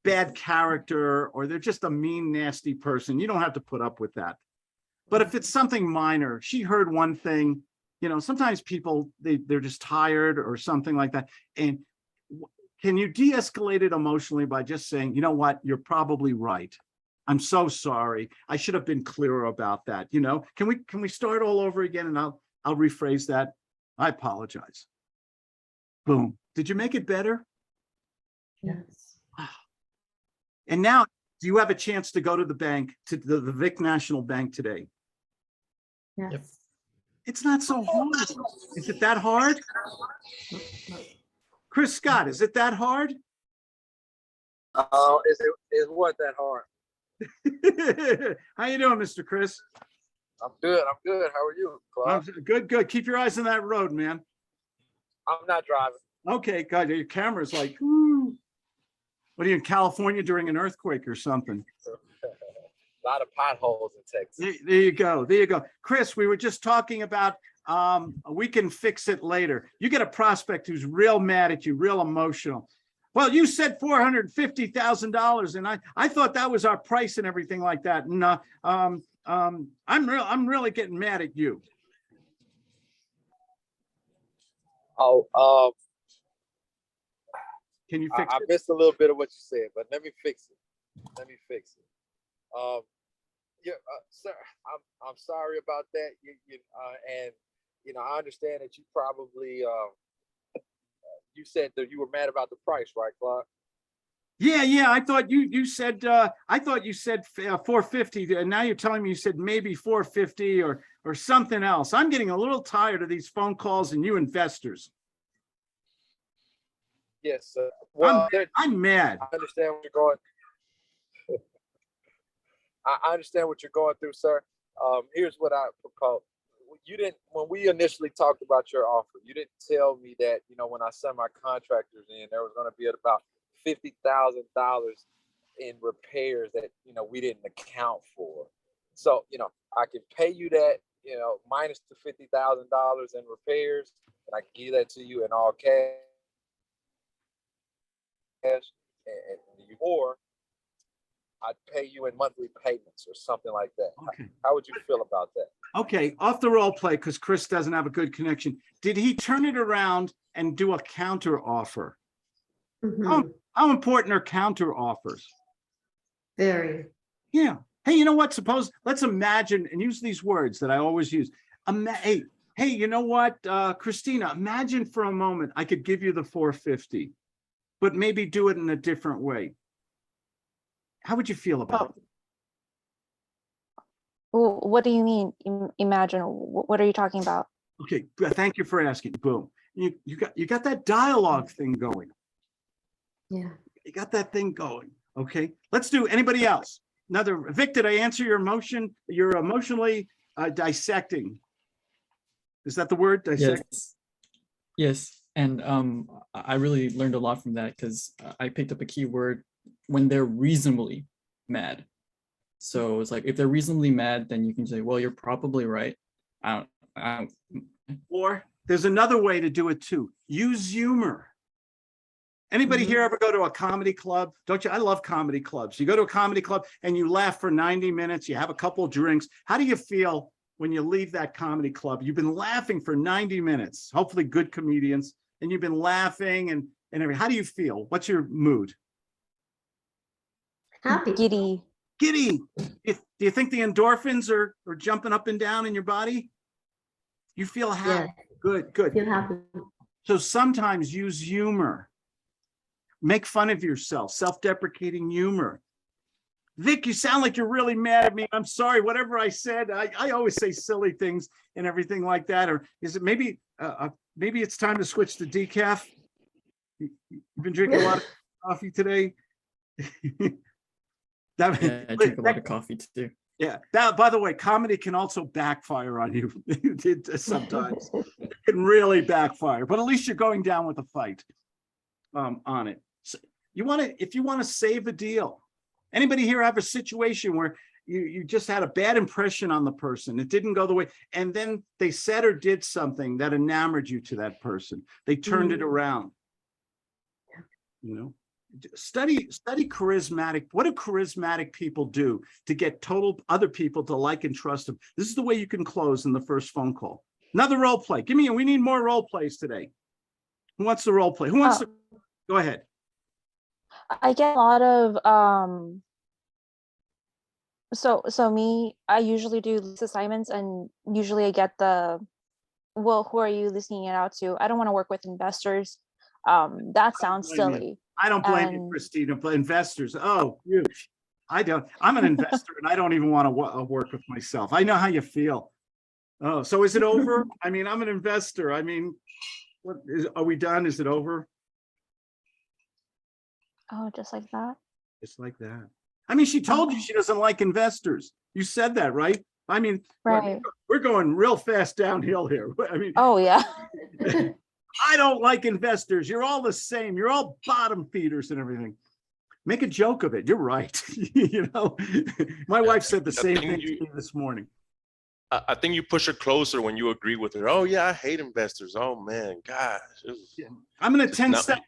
bad character or they're just a mean, nasty person, you don't have to put up with that. But if it's something minor, she heard one thing, you know, sometimes people, they're just tired or something like that. And can you de-escalate it emotionally by just saying, you know what, you're probably right. I'm so sorry. I should have been clearer about that. You know, can we start all over again? And I'll rephrase that. I apologize. Boom. Did you make it better? Yes. And now, do you have a chance to go to the bank, to the Vic National Bank today? Yes. Yep. It's not so hard. Is it that hard? Chris Scott, is it that hard? Is what that hard? How you doing, Mr. Chris? I'm good. How are you, Claude? Good. Keep your eyes on that road, man. I'm not driving. Okay, God, your camera's like, whoo. What are you in California during an earthquake or something? A lot of potholes in Texas. There you go. There you go. Chris, we were just talking about we can fix it later. You get a prospect who's real mad at you, real emotional. Well, you said $450,000, and I thought that was our price and everything like that. And I'm really getting mad at you. Oh, Can you fix I it? missed a little bit of what you said, but let me fix it. Yeah, sir, I'm sorry about that. And you know, I understand that you probably you said that you were mad about the price, right, Claude? Yeah. I thought you said 450, and now you're telling me you said maybe 450 or something else. I'm getting a little tired of these phone calls and you investors. Yes, sir. Well, I'm mad. I understand what you're going. I understand what you're going through, sir. Here's what I propose. You didn't, when we initially talked about your offer, you didn't tell me that, you know, when I sent my contractors in, there was going to be about $50,000 in repairs that, you know, we didn't account for. So, you know, I can pay you that, you know, minus the $50,000 in repairs, and I can give that to you in all cash, or I'd pay you in monthly payments or something like that. Okay. How would you feel about that? Okay, off the role play, because Chris doesn't have a good connection. Did he turn it around and do a counter offer? Mhm. How important are counter offers? Very. Yeah. Hey, you know what? Let's imagine and use these words that I always use. Hey, you know what, Christina, imagine for a moment I could give you the 450, but maybe do it in a different way. How would you feel about it? Well, what do you mean? Imagine, what are you talking about? Okay, good. Thank you for asking. Boom. You got that dialogue thing going. Yeah. You got that thing going. Okay. Let's do anybody else. Another Vic, did I answer your emotion? You're emotionally dissecting. Is that the word? Dissect? Yes. Yes, and I really learned a lot from that because I picked up a key word when they're reasonably mad. So it's like if they're reasonably mad, then you can say, "Well, you're probably right." I don't. Or there's another way to do it too. Use humor. Anybody here ever go to a comedy club? Don't you? I love comedy clubs. You go to a comedy club and you laugh for 90 minutes. You have a couple of drinks. How do you feel when you leave that comedy club? You've been laughing for 90 minutes, hopefully good comedians, and you've been laughing and everything. How do you feel? What's your mood? Happy. Giddy. Giddy. Do you think the endorphins are jumping up and down in your body? You feel happy. Yeah. Good, good. Feel happy. So sometimes use humor. Make fun of yourself, self-deprecating humor. Vic, you sound like you're really mad at me. I'm sorry, whatever I said. I always say silly things and everything like that. Or is it maybe it's time to switch to decaf? You've been drinking a lot of coffee today. Yeah, I drink a lot of coffee too. Yeah. That, by the way, comedy can also backfire on you. Sometimes it can really backfire, but at least you're going down with a fight on it. So if you want to save a deal. Anybody here have a situation where you just had a bad impression on the person? It didn't go the way, and then they said or did something that enamored you to that person. They turned it around. You know, study charismatic. What do charismatic people do to get total other people to like and trust them? This is the way you can close in the first phone call. Another role play. We need more role plays today. Who wants the role play? Who wants to go ahead? I get a lot of so I usually do lease assignments, and usually I get well, who are you leasing it out to? I don't want to work with investors. That sounds silly. I don't blame you, Christina, but investors. Oh, I don't. I'm an investor and I don't even want to work with myself. I know how you feel. Oh, so is it over? I mean, I'm an investor. I mean, are we done? Is it over? Oh, just like that? It's like that. I mean, she told you she doesn't like investors. You said that, right? I mean, right. We're going real fast downhill here. I mean, oh yeah. I don't like investors. You're all the same. You're all bottom feeders and everything. Make a joke of it. You're right. You know, my wife said the same thing to me this morning. I think you push her closer when you agree with her. Oh yeah, I hate investors. Oh man, gosh. I'm in a 10-step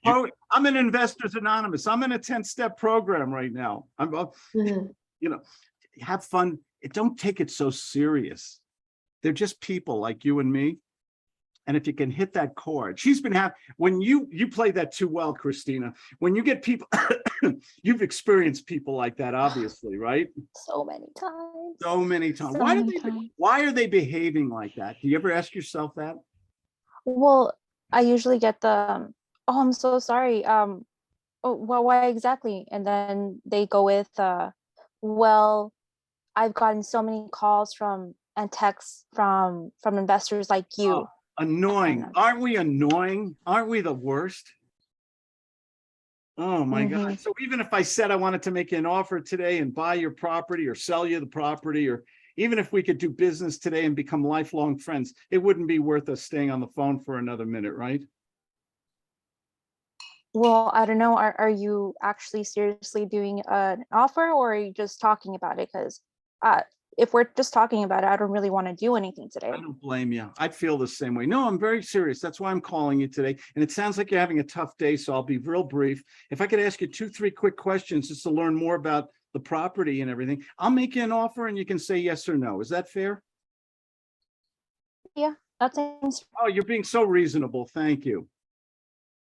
I'm in Investors Anonymous. I'm in a 10-step program right now. I'm, you know, have fun. Don't take it so serious. They're just people like you and me. And if you can hit that chord, she's been happy when you play that too well, Christina. When you get people, you've experienced people like that, obviously, right? So many times. So many times. So why are they behaving like that? Do you ever ask yourself that? Well, I usually get oh, I'm so sorry. Oh, well, why exactly? And then they go with, well, I've gotten so many calls and texts from investors like you. Oh, annoying. Aren't we annoying? Aren't we the worst? Oh my God. So even if I said I wanted to make you an offer today and buy your property or sell you the property, or even if we could do business today and become lifelong friends, it wouldn't be worth us staying on the phone for another minute, right? Well, I don't know. Are you actually seriously doing an offer, or are you just talking about it? Because if we're just talking about it, I don't really want to do anything today. I don't blame you. I'd feel the same way. No, I'm very serious. That's why I'm calling you today. And it sounds like you're having a tough day, so I'll be real brief. If I could ask you 2-3 quick questions just to learn more about the property and everything, I'll make you an offer and you can say yes or no. Is that fair? Yeah, that seems. Oh, you're being so reasonable. Thank you.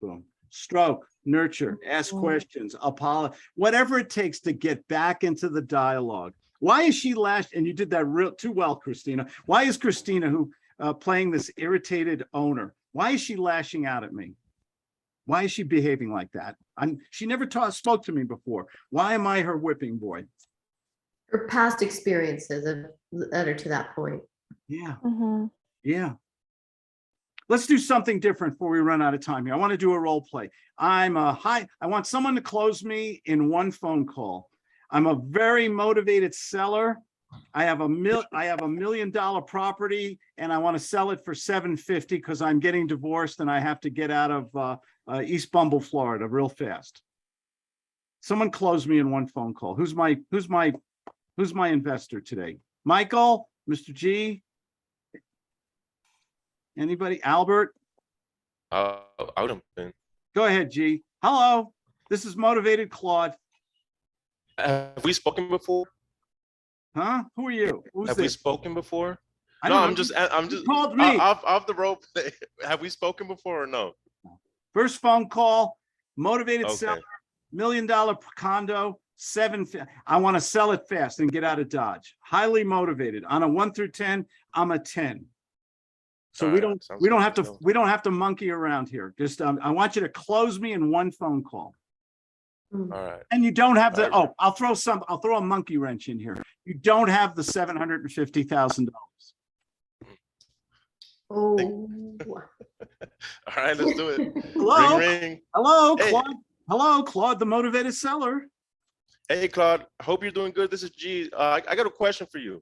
Boom. Stroke, nurture, ask questions, apologize, whatever it takes to get back into the dialogue. Why is she lashed? And you did that too well, Christina. Why is Christina, who playing this irritated owner, why is she lashing out at me? Why is she behaving like that? She never spoke to me before. Why am I her whipping boy? Her past experiences have led her to that point. Yeah. Yeah. Let's do something different before we run out of time here. I want to do a role play. I want someone to close me in one phone call. I'm a very motivated seller. I have a $1 million property and I want to sell it for 750 because I'm getting divorced and I have to get out of East Bumble, Florida, real fast. Someone close me in one phone call. Who's my investor today? Michael, Mr. G? Anybody? Albert? I would have been. Go ahead, G. Hello, this is Motivated Claude. Have we spoken before? Huh? Who are you? Who's Have we this? spoken before? I No, don't I'm know. just You called me. off the rope. Have we spoken before or no? First phone call, motivated Okay. seller, $1 million condo, I want to sell it fast and get out of Dodge. Highly motivated. On a 1 through 10, I'm a 10. So All we right, don't sounds we don't good have to to know. we don't have to monkey around here. Just I want you to close me in one phone call. All right. And you don't have the, All right. I'll throw a monkey wrench in here. You don't have the $750,000. Oh. All right, let's do it. Hello? Ring, ring. Hello, Hey. Claude. Hello, Claude, the motivated seller. Hey, Claude. Hope you're doing good. This is G. I got a question for you.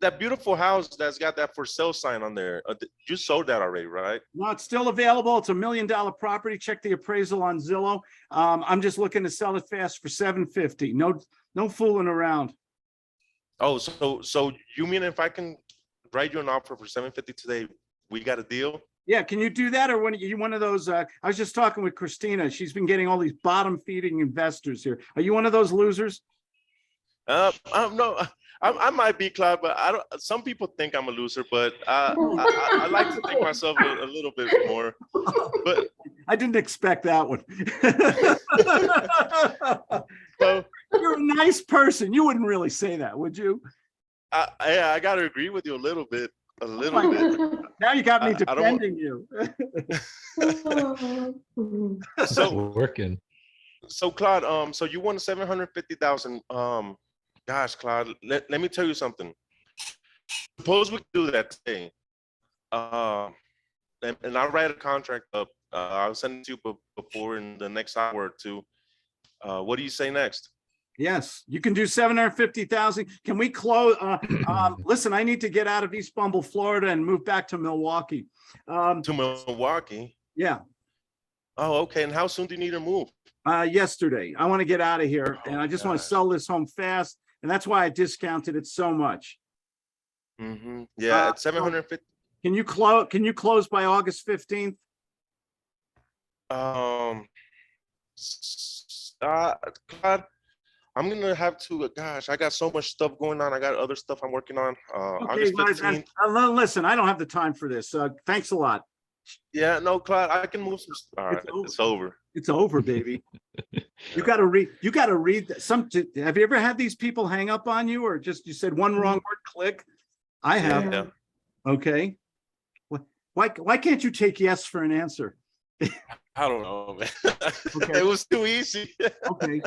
That beautiful house that's got that for sale sign on there. You sold that already, right? No, it's still available. It's $1 million property. Check the appraisal on Zillow. I'm just looking to sell it fast for 750. No fooling around. Oh, so you mean if I can write you an offer for 750 today, we got a deal? Yeah, can you do that? Or when you one of those, I was just talking with Christina. She's been getting all these bottom feeding investors here. Are you one of those losers? No, I might be, Claude, but I don't. Some people think I'm a loser, but I like to think myself a little bit more. But I didn't expect that one. so You're a nice person. You wouldn't really say that, would you? I got to agree with you a little bit. A little my bit. Now you got me I don't want- defending you. So Working. So Claude, so you won 750,000. Gosh, Claude, let me tell you something. Suppose we do that today. And I'll write a contract up. I'll send it to you before in the next hour or two. What do you say next? Yes, you can do 750,000. Can we close? Listen, I need to get out of East Bumble, Florida and move back to Milwaukee. To Milwaukee? Yeah, Oh, okay. And how soon do you need to move? yesterday. I want to get out of here and I just want to gosh. sell this home fast. And that's why I discounted it so much. Mm-hmm. Yeah, at 750. Can you close by August 15th? Claude, I'm gonna have to. Gosh, I got so much stuff going on. I got other stuff I'm working on. Okay, August 15th. listen, I don't have the time for this. Thanks a lot. Yeah, no, Claude, I can move some. All right, it's over. It's over, baby. You got to read some. Have you ever had these people hang up on you or just you said one wrong word, click? I have. Yeah. Okay. Why can't you take yes for an answer? I don't know, man. Okay. It was too easy. Okay.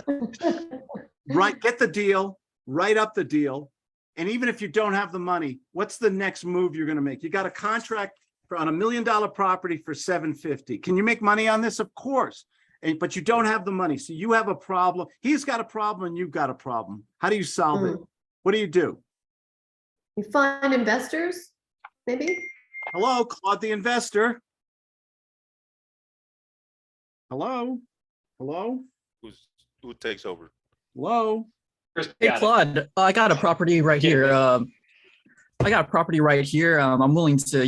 Right. Get the deal. Write up the deal. And even if you don't have the money, what's the next move you're going to make? You got a contract on $1 million property for 750. Can you make money on this? Of course. But you don't have the money. So you have a problem. He's got a problem and you've got a problem. How do you solve it? What do? You find investors, maybe? Hello, Claude the investor. Hello? Hello? Who takes over? Hello? Hey, Claude, I got a property right here. I got a property right here. I'm willing to,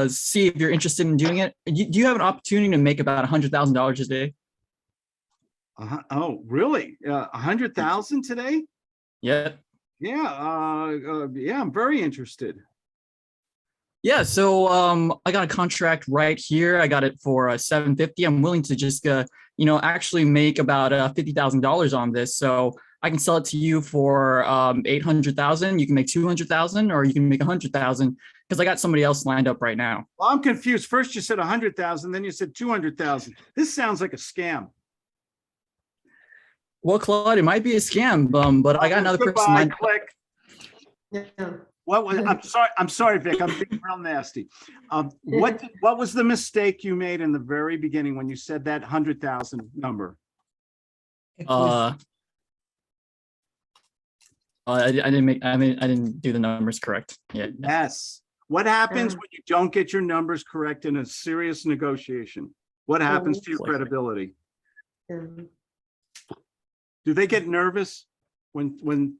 see if you're interested in doing it. Do you have an opportunity to make about $100,000 a day? Oh, really? 100,000 today? Yeah. Yeah. Yeah, I'm very interested. Yeah. So I got a contract right here. I got it for 750. I'm willing to just, actually make about $50,000 on this. So I can sell it to you for 800,000. You can make 200,000, or you can make 100,000 because I got somebody else lined up right now. Well, I'm confused. First you said 100,000, then you said 200,000. This sounds like a scam. Well, Claude, it might be a scam, but I got another person Goodbye, lined up. click. Yeah. I'm sorry, Vic. I'm being real nasty. What was the mistake you made in the very beginning when you said that 100,000 number? I didn't do the numbers correct. Yeah. Yes. What happens Yeah. when you don't get your numbers correct in a serious negotiation? What happens to your Like- credibility? Yeah. Do they get nervous when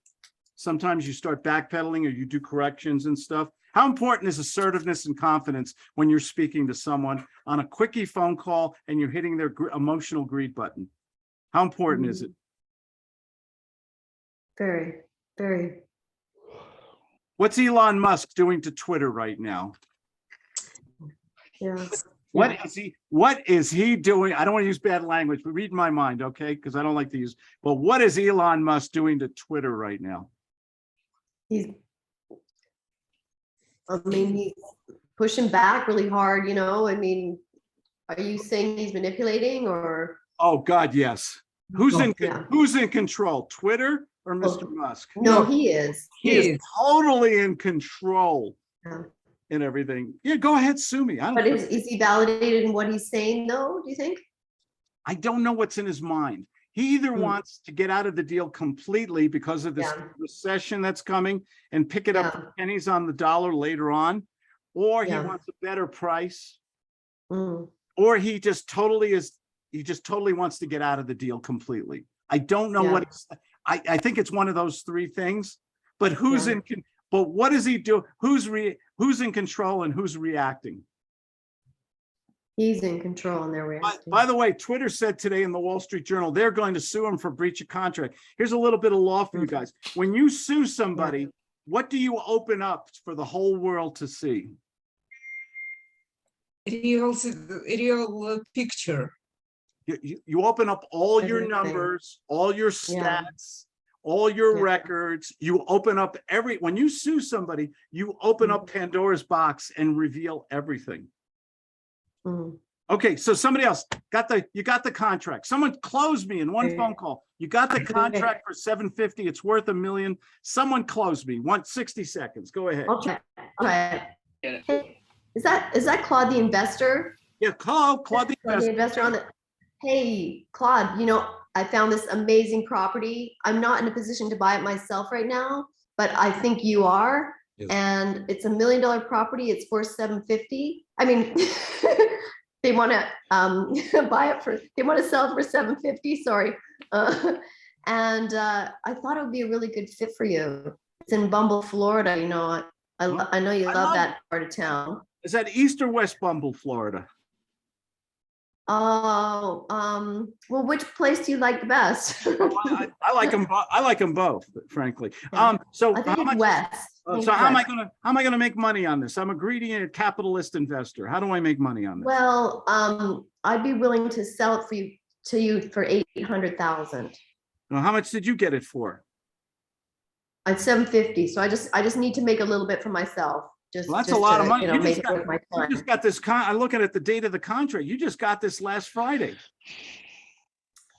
sometimes you start backpedaling or you do corrections and stuff? How important is assertiveness and confidence when you're speaking to someone on a quickie phone call and you're hitting their emotional greet button? How important is it? Very, very. What's Elon Musk doing to Twitter right now? Yeah. What is he doing? I don't want to use bad language, but read my mind, okay? Because I don't like to use, but what is Elon Musk doing to Twitter right now? He's pushing back really hard, you know. I mean, are you saying he's manipulating or? Oh God, yes. Who's in Yeah. who's in control? Twitter or Mr. Oh, Musk? No, he is. He is totally in control Yeah. in everything. Yeah, go ahead, sue me. But is he validated in what he's saying though, do you think? I don't know what's in his mind. He either wants to get out of the deal completely because of this Yeah. recession that's coming and pick it up Yeah. for pennies on the dollar later on, or he Yeah. wants a better price, Mm. or he just totally wants to get out of the deal completely. I don't know Yeah. what it's, I think it's one of those three things, but who's Yeah. but what does he do? Who's in control and who's reacting? He's in control and they're reacting. By the way, Twitter said today in the Wall Street Journal, they're going to sue him for breach of contract. Here's a little bit of law for you guys. When you sue somebody, what do you open up for the whole world to see? Real picture. You open up all your Everything. numbers, all your Yeah. stats, all your Yeah. records. You open up when you sue somebody, you open up Pandora's box and reveal everything. Mm. Okay, so somebody else you got the contract. Someone closed me in one Okay. phone call. You got the contract for $750. It's worth $1 million. Someone closed me. 60 seconds. Go ahead. Okay. Okay. Get it. Hey, is that Claude the investor? Yeah, hello, Claude the Claude the investor. investor on the. Hey, Claude, you know, I found this amazing property. I'm not in a position to buy it myself right now, but I think you are. Yes. And it's $1 million property. It's worth $750. I mean, they want to they want to sell it for $750. Sorry. And I thought it would be a really good fit for you. It's in Bumble, Florida. You know, I know you love that part of town. Is that East or West Bumble, Florida? Oh, well, which place do you like the best? I like them. I like them both, frankly. Yeah. So I think how it's much? west. I think So it's how am I west. gonna make money on this? I'm a greedy capitalist investor. How do I make money on this? Well, I'd be willing to sell it to you for 800,000. Now, how much did you get it for? At 750. So I just need to make a little bit for myself. Well, that's a lot of money. You know, You make just it worth my time. just got this I'm looking at the date of the contract. You just got this last Friday.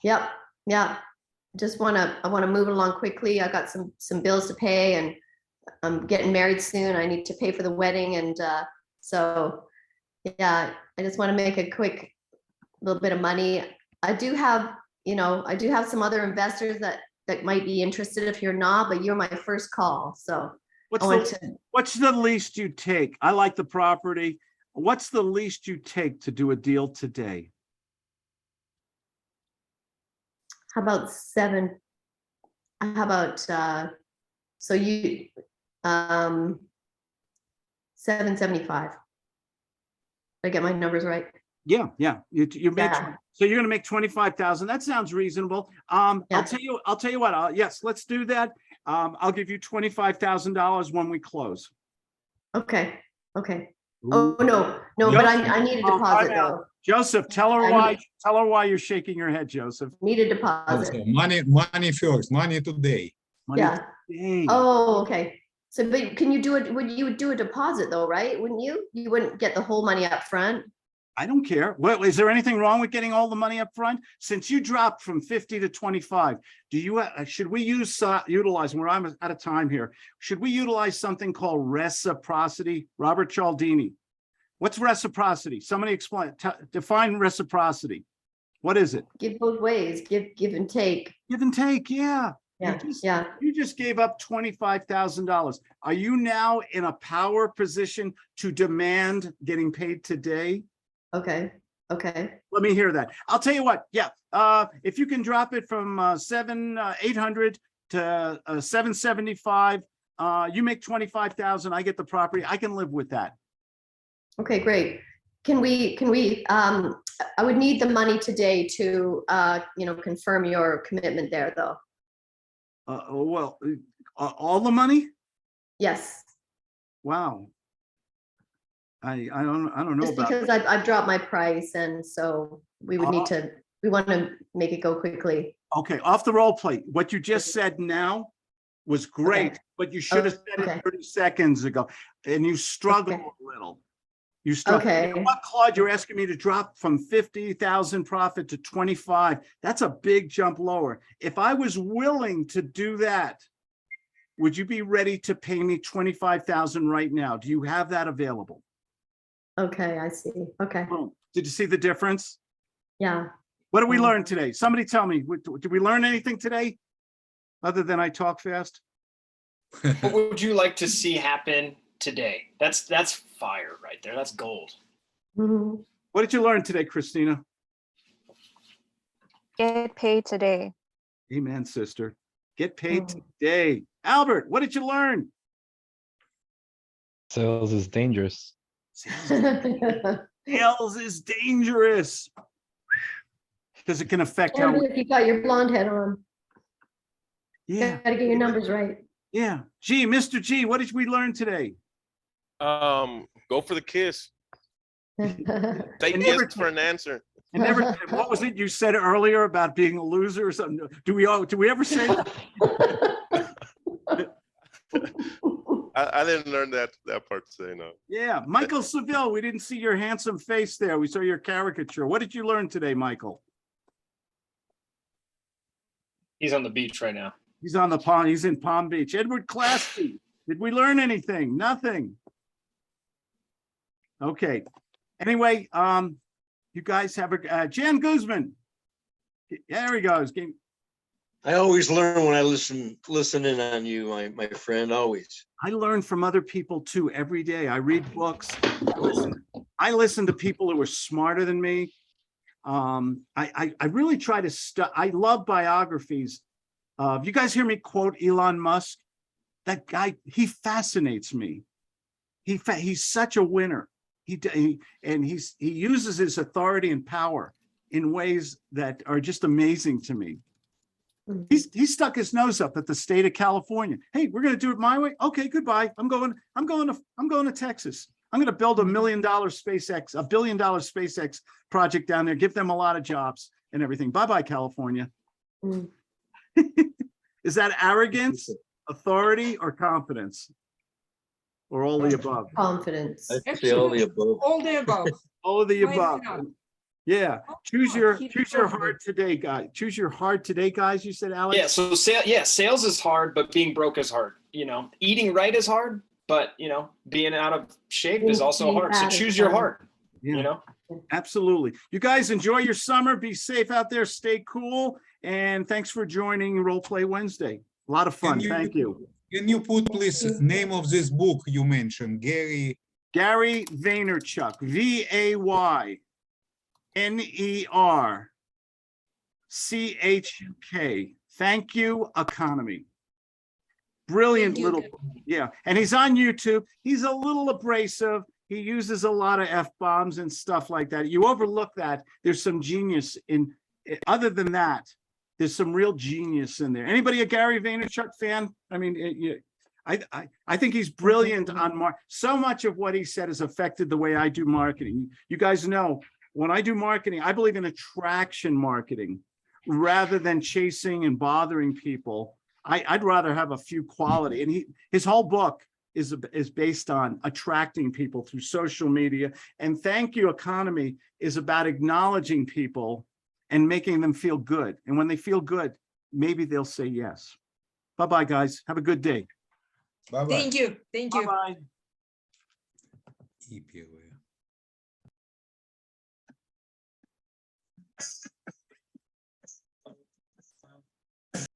Yep. Yeah. I want to move it along quickly. I got some bills to pay and I'm getting married soon. I need to pay for the wedding. And so, yeah, I just want to make a quick little bit of money. I do have some other investors that might be interested if you're not, but you're my first call. So What's the least you take? I like the property. What's the least you take to do a deal today? how about 775. Did I get my numbers right? Yeah. You make Yeah. so you're gonna make 25,000. That sounds reasonable. Yeah. I'll tell you what. Yes, let's do that. I'll give you $25,000 when we close. Okay. Oh, no, but I need a deposit though. Joseph, tell her I why you're shaking your head, Joseph. Need a deposit. Also, money first, money today. Money Yeah. today. Oh, okay. So, but can you do it? You would do a deposit though, right? Wouldn't you? You wouldn't get the whole money up front. I don't care. What, is there anything wrong with getting all the money up front? Since you dropped from 50 to 25, should we utilize, where I'm out of time here, should we utilize something called reciprocity? Robert Cialdini. What's reciprocity? Somebody explain, define reciprocity. What is it? Give both ways. Give and take. Give and take, yeah. You just gave up $25,000. Are you now in a power position to demand getting paid today? Okay. Let me hear that. I'll tell you what. Yeah. If you can drop it from 800 to 775, you make 25,000. I get the property. I can live with that. Okay, great. Can we, I would need the money today to, confirm your commitment there, though. Well, all the money? Yes, Wow. I don't know just about because I've dropped my price, and so we would need we want to make it go quickly. Okay, off the role plate. What you just said now was great, but you should have said it 30 seconds ago, and you struggled a little. You struggled. Okay. You know what, Claude, you're asking me to drop from 50,000 profit to 25. That's a big jump lower. If I was willing to do that, would you be ready to pay me 25,000 right now? Do you have that available? Okay, I see. Okay, Boom. Did you see the difference? yeah. What did we learn today? Somebody tell me, did we learn anything today? Other than I talk fast? What would you like to see happen today? That's fire right there. That's gold. Mhm. What did you learn today, Christina? Get paid today. Amen, sister. Get paid today. Albert, what did you learn? Sales is dangerous. Sales is dangerous because it can affect how. If you got your blonde head on, Yeah, gotta get your numbers right. yeah. Gee, Mr. G, what did we learn today? Go for the kiss. Take And yes never- for an answer. And never. What was it you said earlier about being a loser or something? Do we ever say that? I didn't learn that part today, no. Yeah, Michael Seville, we didn't see your handsome face there. We saw your caricature. What did you learn today, Michael? He's on the beach right now. He's on the pond. He's in Palm Beach. Edward Klasky, did we learn anything? Nothing. Okay. Anyway, you guys have a Jan Guzman. There he goes. I always learn when I listen in on you, my friend, always. I learn from other people too every day. I read books. I listen to people who are smarter than me. I really try to I love biographies. You guys hear me quote Elon Musk? That guy, he fascinates me. He's such a winner. He uses his authority and power in ways that are just amazing to me. He stuck his nose up at the state of California. Hey, we're going to do it my way. Okay, goodbye. I'm going to Texas. I'm going to build $1 billion SpaceX project down there. Give them a lot of jobs and everything. Bye-bye, California. Is that arrogance, authority, or confidence? Or all the above? Confidence. I'd say all the above. All the above. All of the Why above. not? Yeah. Choose your Keep heart today, guys. Choose your heart today, guys. You said, Alex? Yeah. So sales is hard, but being broke is hard. Eating right is hard, but being out of shape is also Being hard. So fat is choose your hard. heart. Yeah. Absolutely. You guys enjoy your summer. Be safe out there. Stay cool. And thanks for joining Role Play Wednesday. A lot of fun. Thank you. Can you put please name of this book you mentioned, Gary? Gary Vaynerchuk, VaynerChuk. Thank you, Economy. Brilliant Thank you. little, yeah. And he's on YouTube. He's a little abrasive. He uses a lot of F-bombs and stuff like that. You overlook that. There's some genius in, other than that, there's some real genius in there. Anybody a Gary Vaynerchuk fan? I mean, I think he's brilliant on so much of what he said has affected the way I do marketing. You guys know, when I do marketing, I believe in attraction marketing rather than chasing and bothering people. I'd rather have a few quality. And his whole book is based on attracting people through social media. And Thank You Economy is about acknowledging people and making them feel good. And when they feel good, maybe they'll say yes. Bye-bye, guys. Have a good day. Bye-bye. Thank you. Thank you. Bye-bye. EPOS.